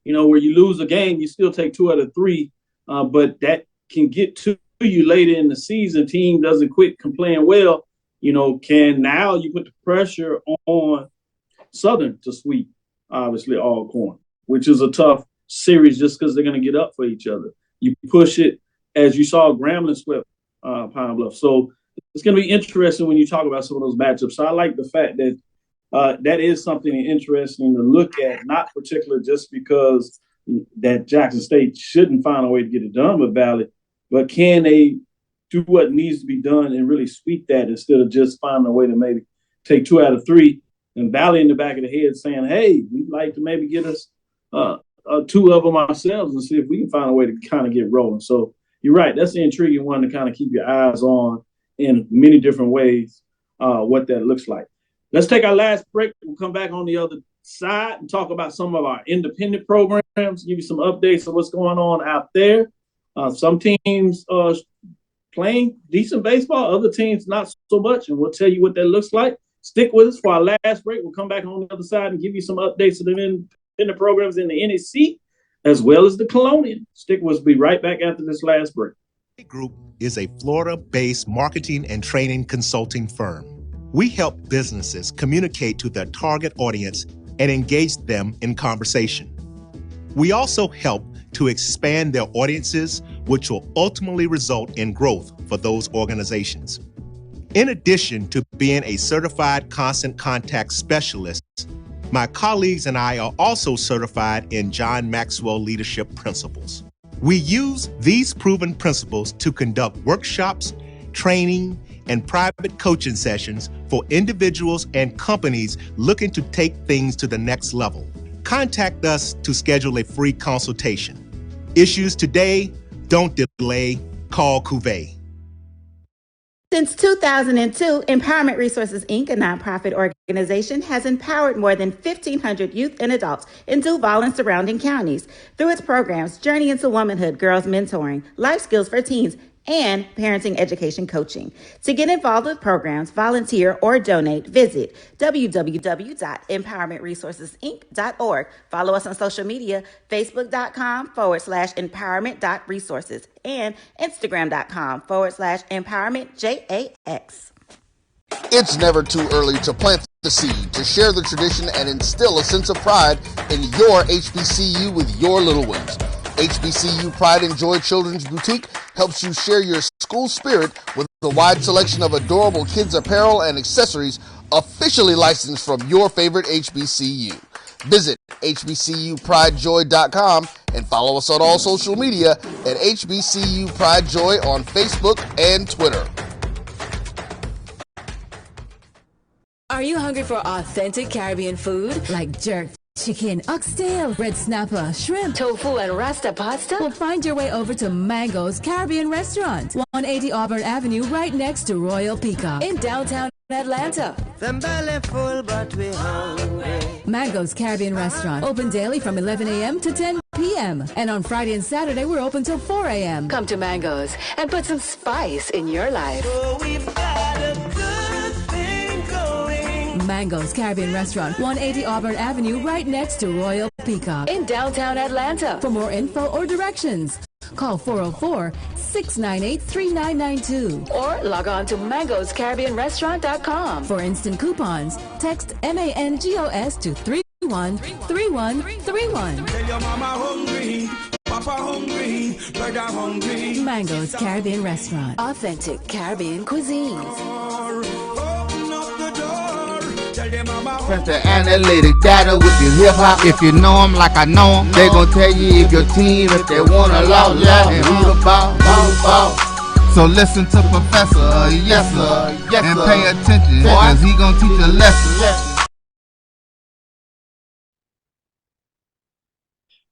[SPEAKER 2] where you lose a game, you still take 2 out of 3. But that can get to you later in the season. Team doesn't quit playing well. Can now you put the pressure on Southern to sweep, obviously, Alcorn, which is a tough series just because they're going to get up for each other. You push it, as you saw Grambling swept Pine Bluff. So it's going to be interesting when you talk about some of those matchups. So I like the fact that that is something interesting to look at, not particularly just because that Jackson State shouldn't find a way to get it done with Valley, but can they do what needs to be done and really sweep that instead of just finding a way to maybe take 2 out of 3 and Valley in the back of the head saying, hey, we'd like to maybe get us 2 of them ourselves and see if we can find a way to kind of get rolling. So you're right. That's the intriguing one to kind of keep your eyes on in many different ways, what that looks like. Let's take our last break. We'll come back on the other side and talk about some of our independent programs, give you some updates on what's going on out there. Some teams playing decent baseball, other teams not so much, and we'll tell you what that looks like. Stick with us for our last break. We'll come back on the other side and give you some updates of the independent programs in the NEC as well as the Colonial. Stick with us. We'll be right back after this last break.
[SPEAKER 14] Group is a Florida-based marketing and training consulting firm. We help businesses communicate to their target audience and engage them in conversation. We also help to expand their audiences, which will ultimately result in growth for those organizations. In addition to being a certified constant contact specialist, my colleagues and I are also certified in John Maxwell Leadership Principles. We use these proven principles to conduct workshops, training, and private coaching sessions for individuals and companies looking to take things to the next level. Contact us to schedule a free consultation. Issues today, don't delay, call Cuvée.
[SPEAKER 15] Since 2002, Empowerment Resources, Inc., a nonprofit organization, has empowered more than 1,500 youth and adults in Duval and surrounding counties. Through its programs, Journey into Womanhood, Girls Mentoring, Life Skills for Teens, and Parenting Education Coaching. To get involved with programs, volunteer, or donate, visit www.empowermentresourcesinc.org. Follow us on social media, facebook.com/empowerment.resources and instagram.com/empowermentJAX.
[SPEAKER 1] It's never too early to plant the seed, to share the tradition, and instill a sense of pride in your HBCU with your little ones. HBCU Pride and Joy Children's Boutique helps you share your school spirit with a wide selection of adorable kids' apparel and accessories officially licensed from your favorite HBCU. Visit hbcupridejoy.com and follow us on all social media at HBCU Pride Joy on Facebook and Twitter.
[SPEAKER 16] Are you hungry for authentic Caribbean food like jerk chicken, oxtail, red snapper, shrimp, tofu, and rasta pasta? Well, find your way over to Mango's Caribbean Restaurant, 180 Auburn Avenue, right next to Royal Peacock in downtown Atlanta.
[SPEAKER 17] Them belly full, but we hungry.
[SPEAKER 16] Mango's Caribbean Restaurant, open daily from 11 a.m. to 10 p.m. And on Friday and Saturday, we're open till 4 a.m. Come to Mango's and put some spice in your life.
[SPEAKER 17] So we've got a good thing going.
[SPEAKER 16] Mango's Caribbean Restaurant, 180 Auburn Avenue, right next to Royal Peacock in downtown Atlanta. For more info or directions, call 404-698-3992 or log on to mangoscaribbeanrestaurant.com. For instant coupons, text MANGOS to 313131.
[SPEAKER 17] Tell your mama hungry, papa hungry, brother hungry.
[SPEAKER 16] Mango's Caribbean Restaurant, authentic Caribbean cuisines.
[SPEAKER 1] Press the analytic data with your hip hop. If you know them like I know them, they gon' tell you if your team, if they wanna loud and who the ball. So listen to Professor, yes sir, and pay attention, cause he gon' teach a lesson.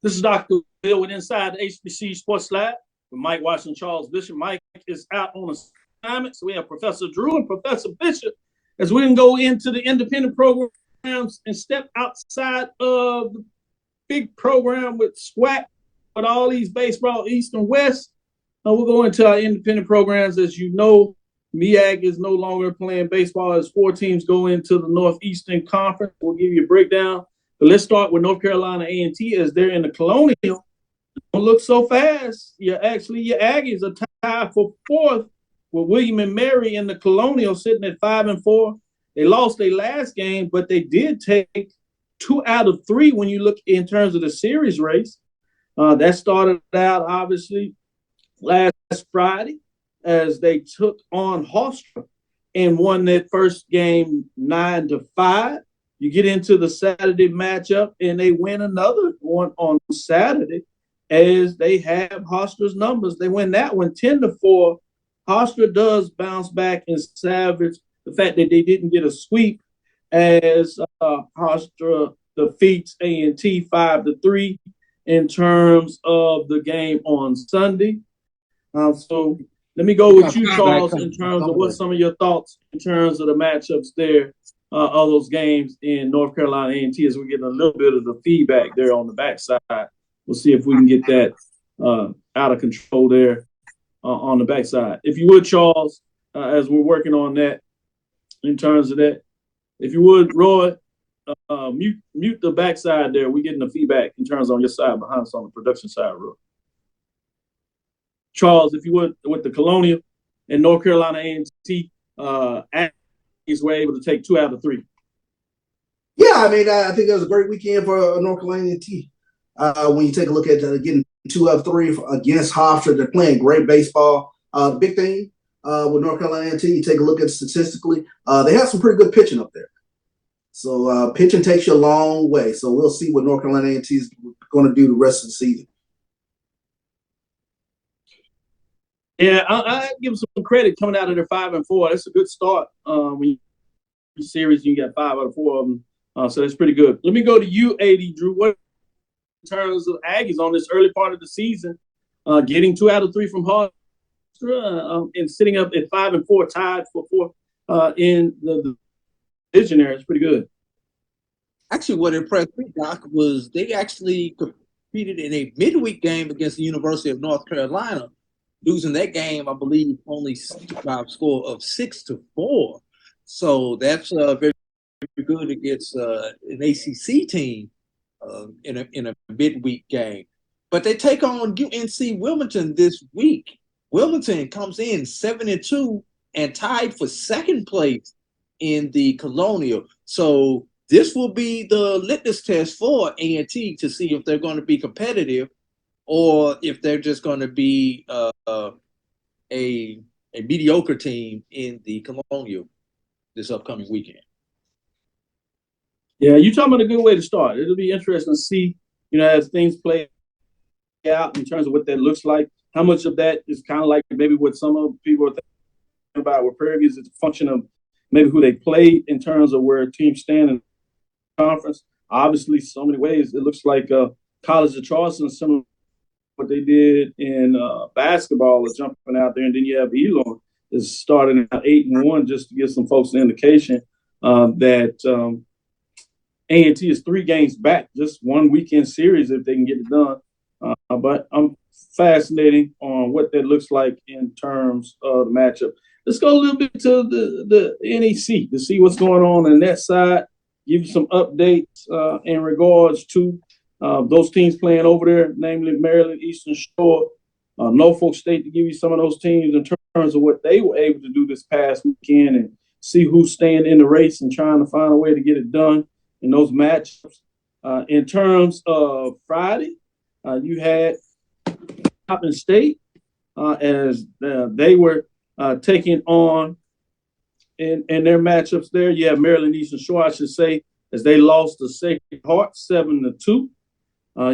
[SPEAKER 2] This is Dr. Bill with Inside the HBCU Sports Lab. with Mike Washington, Charles Bishop. Mike is out on assignment, so we have Professor Drew and Professor Bishop as we can go into the independent programs and step outside of the big program with SWAC, with all these baseball East and West. We'll go into our independent programs. As you know, MEAC is no longer playing baseball as 4 teams go into the Northeastern Conference. We'll give you a breakdown. But let's start with North Carolina A&T as they're in the Colonial. Don't look so fast. Your Aggies are tied for 4th with William and Mary in the Colonial sitting at 5-4. They lost their last game, but they did take 2 out of 3 when you look in terms of the series race. That started out, obviously, last Friday as they took on Hofstra and won that first game 9-5. You get into the Saturday matchup, and they win another one on Saturday as they have Hofstra's numbers. They win that one 10-4. Hofstra does bounce back and salvage the fact that they didn't get a sweep as Hofstra defeats A&T 5-3 in terms of the game on Sunday. So let me go with you, Charles, in terms of what some of your thoughts in terms of the matchups there of those games in North Carolina A&T as we get a little bit of the feedback there on the backside. We'll see if we can get that out of control there on the backside. If you would, Charles, as we're working on that in terms of that, if you would, Roy, mute the backside there. We're getting the feedback in terms on your side behind us on the production side, Roy. Charles, if you would, with the Colonial and North Carolina A&T, Aggies were able to take 2 out of 3.
[SPEAKER 3] Yeah, I mean, I think it was a great weekend for North Carolina A&T. When you take a look at getting 2 out of 3 against Hofstra, they're playing great baseball. The big thing with North Carolina A&T, you take a look at statistically, they have some pretty good pitching up there. So pitching takes you a long way. So we'll see what North Carolina A&T is going to do the rest of the season.
[SPEAKER 2] Yeah, I give them some credit coming out of their 5-4. That's a good start. When you series, you got 5 out of 4 of them, so that's pretty good. Let me go to you, AD Drew. What in terms of Aggies on this early part of the season, getting 2 out of 3 from Hofstra and sitting up at 5-4, tied for 4th in the division there. It's pretty good.
[SPEAKER 4] Actually, what impressed me, Doc, was they actually competed in a midweek game against the University of North Carolina, losing that game, I believe, only by a score of 6-4. So that's very good against an ACC team in a midweek game. But they take on UNC Wilmington this week. Wilmington comes in 7-2 and tied for 2nd place in the Colonial. So this will be the litmus test for A&T to see if they're going to be competitive or if they're just going to be a mediocre team in the Colonial this upcoming weekend.
[SPEAKER 2] Yeah, you're talking about a good way to start. It'll be interesting to see, as things play out in terms of what that looks like. How much of that is kind of like maybe what some of people are thinking about with Prairie is a function of maybe who they play in terms of where teams stand in the conference. Obviously, so many ways it looks like College of Charleston, similar to what they did in basketball, is jumping out there, and then you have Elon is starting at 8-1, just to give some folks an indication that A&T is 3 games back, just 1 weekend series if they can get it done. But I'm fascinating on what that looks like in terms of the matchup. Let's go a little bit to the NEC to see what's going on that side. Give you some updates in regards to those teams playing over there, namely Maryland, Eastern Shore, Norfolk State, to give you some of those teams in terms of what they were able to do this past weekend and see who's staying in the race and trying to find a way to get it done in those matchups. In terms of Friday, you had Coppin State as they were taking on in their matchups there. You have Maryland Eastern Shore, I should say, as they lost to Sacred Heart 7-2.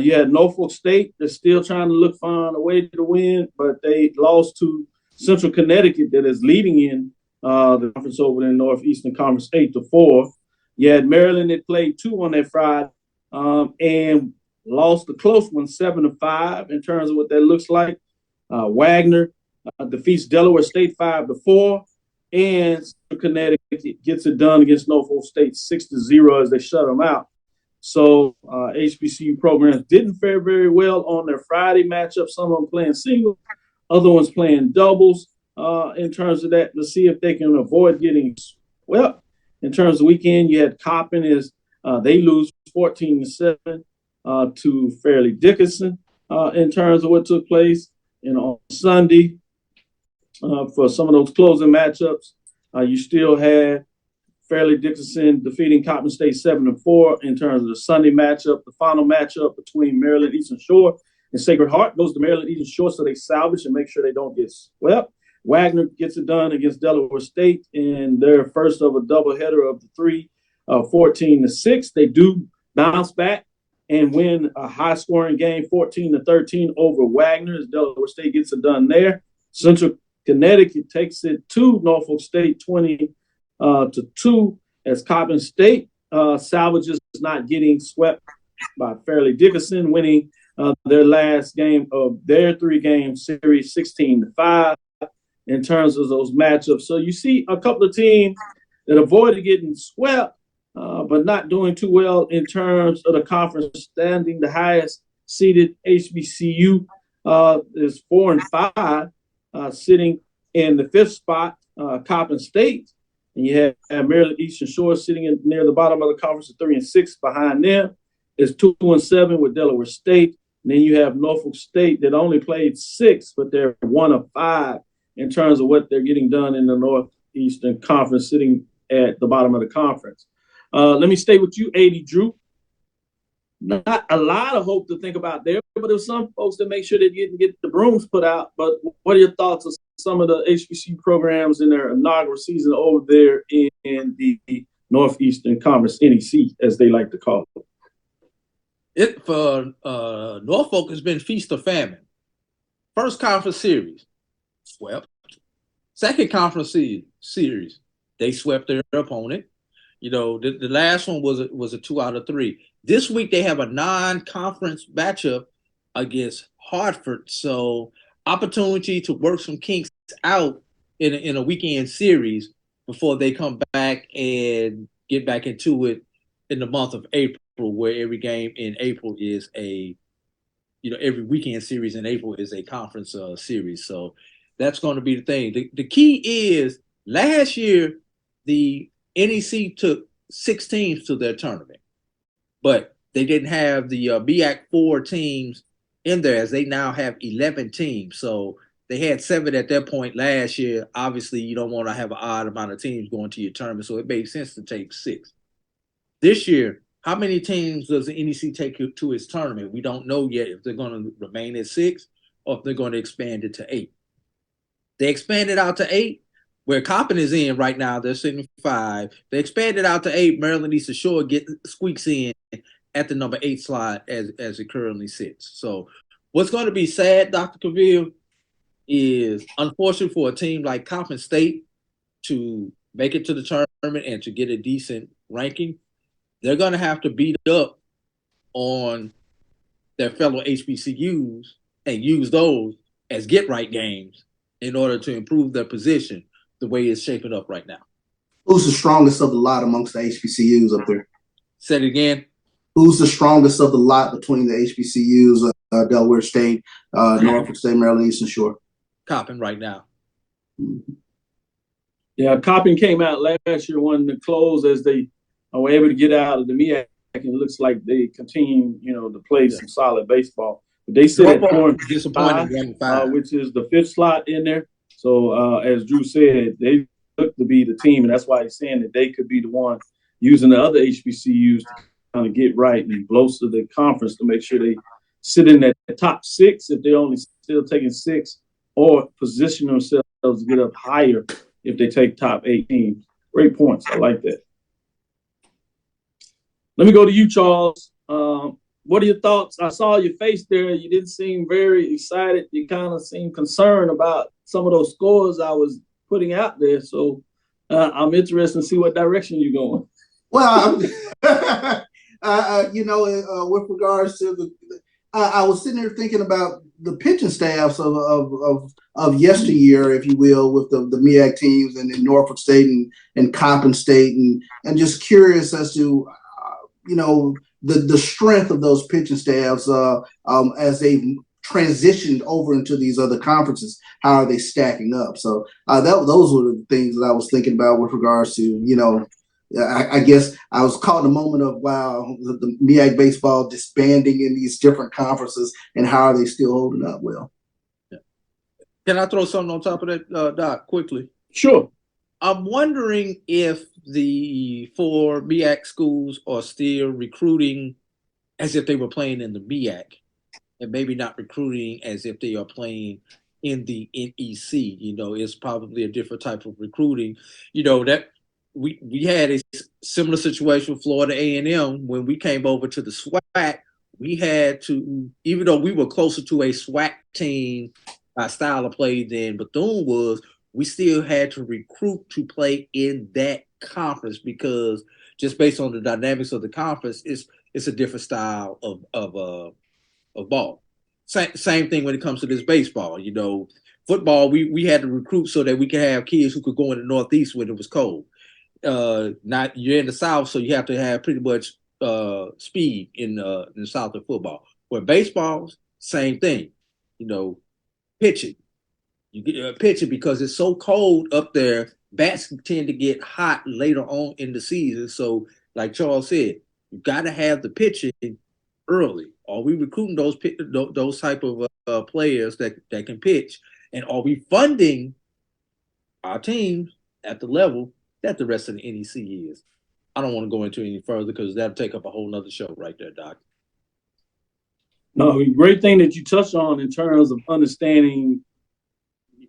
[SPEAKER 2] You had Norfolk State that's still trying to find a way to win, but they lost to Central Connecticut that is leading in the conference over in Northeastern Conference 8-4. You had Maryland that played 2 on that Friday and lost the close one 7-5 in terms of what that looks like. Wagner defeats Delaware State 5-4, and Connecticut gets it done against Norfolk State 6-0 as they shut them out. So HBCU programs didn't fare very well on their Friday matchup. Some of them playing singles, other ones playing doubles in terms of that to see if they can avoid getting swept. In terms of weekend, you had Coppin as they lose 14-7 to Fairleigh Dickinson in terms of what took place. And on Sunday, for some of those closing matchups, you still had Fairleigh Dickinson defeating Coppin State 7-4 in terms of the Sunday matchup. The final matchup between Maryland Eastern Shore and Sacred Heart goes to Maryland Eastern Shore, so they salvage and make sure they don't get swept. Wagner gets it done against Delaware State in their first of a doubleheader of the three, 14-6. They do bounce back and win a high-scoring game, 14-13 over Wagner, as Delaware State gets it done there. Central Connecticut takes it to Norfolk State 20-2 as Coppin State salvages not getting swept by Fairleigh Dickinson, winning their last game of their three-game series 16-5 in terms of those matchups. So you see a couple of teams that avoided getting swept, but not doing too well in terms of the conference standing. The highest seeded HBCU is 4-5, sitting in the fifth spot, Coppin State. And you have Maryland Eastern Shore sitting near the bottom of the conference at 3-6. Behind them is 2-7 with Delaware State. And then you have Norfolk State that only played 6, but they're 1-5 in terms of what they're getting done in the Northeastern Conference, sitting at the bottom of the conference. Let me stay with you, 80 Drew. Not a lot of hope to think about there, but there's some folks that make sure they get the brooms put out. But what are your thoughts of some of the HBCU programs in their inaugural season over there in the Northeastern Conference, NEC, as they like to call it?
[SPEAKER 4] It for Norfolk has been feast or famine. First conference series, swept. Second conference series, they swept their opponent. You know, the last one was a 2 out of 3. This week they have a non-conference matchup against Hartford, so opportunity to work some kinks out in a weekend series before they come back and get back into it in the month of April, where every game in April is every weekend series in April is a conference series. So that's going to be the thing. The key is last year the NEC took 6 teams to their tournament, but they didn't have the MEAC 4 teams in there, as they now have 11 teams. So they had 7 at that point last year. Obviously, you don't want to have an odd amount of teams going to your tournament, so it made sense to take 6. This year, how many teams does the NEC take to its tournament? We don't know yet if they're going to remain at 6 or if they're going to expand it to 8. They expanded out to 8, where Coppin is in right now. They're sitting at 5. They expanded out to 8. Maryland Eastern Shore squeaks in at the number 8 slot as it currently sits. So what's going to be sad, Dr. Cavil, is unfortunate for a team like Coppin State to make it to the tournament and to get a decent ranking. They're going to have to beat up on their fellow HBCUs and use those as get-right games in order to improve their position the way it's shaping up right now.
[SPEAKER 3] Who's the strongest of the lot amongst the HBCUs up there?
[SPEAKER 4] Say it again.
[SPEAKER 3] Who's the strongest of the lot between the HBCUs, Delaware State, Norfolk State, Maryland Eastern Shore?
[SPEAKER 4] Coppin right now.
[SPEAKER 3] Mm-hmm.
[SPEAKER 2] Yeah, Coppin came out last year wanting to close as they were able to get out of the MEAC, and it looks like they continue, to play some solid baseball. But they sit at 4-5, which is the 5th slot in there. So as Drew said, they look to be the team, and that's why he's saying that they could be the one using the other HBCUs to kind of get right and bolster the conference to make sure they sit in that top 6 if they're only still taking 6, or position themselves to get up higher if they take top 8 teams. Great points. I like that. Let me go to you, Charles. What are your thoughts? I saw your face there. You didn't seem very excited. You kind of seemed concerned about some of those scores I was putting out there. So I'm interested to see what direction you're going.
[SPEAKER 3] Well, with regards to I was sitting here thinking about the pitching staffs of yesteryear, if you will, with the MEAC teams and in Norfolk State and Coppin State, and just curious as to the strength of those pitching staffs as they transitioned over into these other conferences. How are they stacking up? So those were the things that I was thinking about with regards to I guess I was caught in a moment of, wow, the MEAC baseball disbanding in these different conferences, and how are they still holding up well?
[SPEAKER 4] Can I throw something on top of that, Doc, quickly?
[SPEAKER 2] Sure.
[SPEAKER 4] I'm wondering if the 4 MEAC schools are still recruiting as if they were playing in the MEAC, and maybe not recruiting as if they are playing in the NEC. It's probably a different type of recruiting. That we had a similar situation with Florida A&M when we came over to the SWAC. We had to, even though we were closer to a SWAC team style of play than Bethune was, we still had to recruit to play in that conference because just based on the dynamics of the conference, it's a different style of ball. Same thing when it comes to this baseball. Football, we had to recruit so that we could have kids who could go in the Northeast when it was cold. Not you're in the South, so you have to have pretty much speed in the South of football. Where baseball's same thing, pitching. You get pitching because it's so cold up there. Bats tend to get hot later on in the season. So, like Charles said, you got to have the pitching early. Are we recruiting those type of players that can pitch, and are we funding our teams at the level that the rest of the NEC is? I don't want to go into any further because that'll take up a whole nother show right there, Doc.
[SPEAKER 2] No, great thing that you touched on in terms of understanding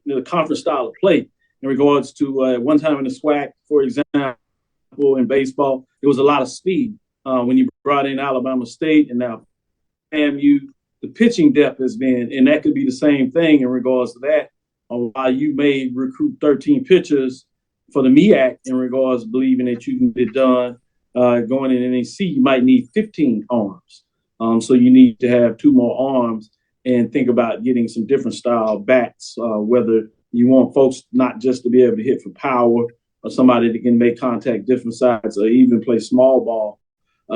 [SPEAKER 2] the conference style of play in regards to one time in the SWAC, for example, in baseball, there was a lot of speed when you brought in Alabama State and now FAMU. The pitching depth has been, and that could be the same thing in regards to that. While you may recruit 13 pitchers for the MEAC in regards to believing that you can get it done going in NEC, you might need 15 arms. So you need to have 2 more arms and think about getting some different style bats, whether you want folks not just to be able to hit for power or somebody that can make contact different sides or even play small ball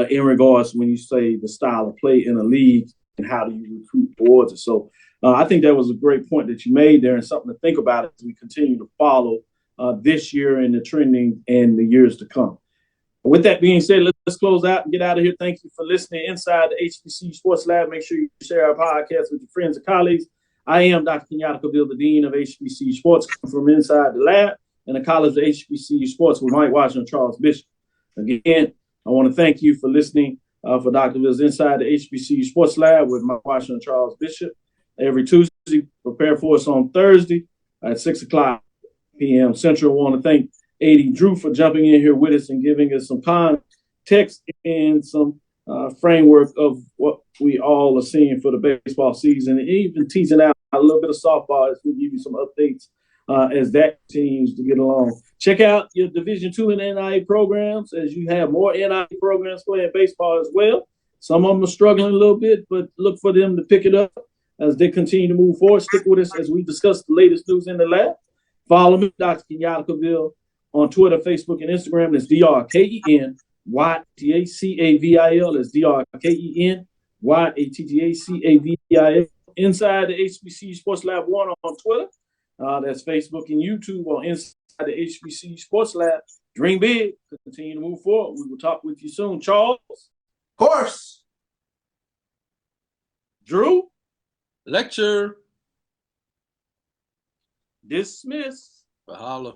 [SPEAKER 2] in regards to when you say the style of play in a league and how do you recruit towards it. So I think that was a great point that you made there and something to think about as we continue to follow this year and the trending and the years to come. With that being said, let's close out and get out of here. Thank you for listening inside the HBCU Sports Lab. Make sure you share our podcast with your friends and colleagues. I am Dr. Kenyatta Cavil, the Dean of HBCU Sports, from inside the lab and the College of HBCU Sports with Mike Washington and Charles Bishop. Again, I want to thank you for listening for Dr. Ville's Inside the HBCU Sports Lab with Mike Washington and Charles Bishop. Every Tuesday, prepare for us on Thursday at 6 o'clock p.m. Central. I want to thank A.D. Drew for jumping in here with us and giving us some context and some framework of what we all are seeing for the baseball season, and even teasing out a little bit of softball as we give you some updates as that continues to get along. Check out your Division II and NIA programs as you have more NIA programs playing baseball as well. Some of them are struggling a little bit, but look for them to pick it up as they continue to move forward. Stick with us as we discuss the latest news in the lab. Follow me, Dr. Kenyatta Cavil, on Twitter, Facebook, and Instagram. That's DRKENYATTACAVIL. That's DRKENYATTACAVIL. Inside the HBCU Sports Lab 1 on Twitter. That's Facebook and YouTube on Inside the HBCU Sports Lab. Dream big. Continue to move forward. We will talk with you soon. Charles.
[SPEAKER 3] Of course.
[SPEAKER 2] Drew.
[SPEAKER 4] Lecture.
[SPEAKER 2] Dismiss.
[SPEAKER 4] Holla.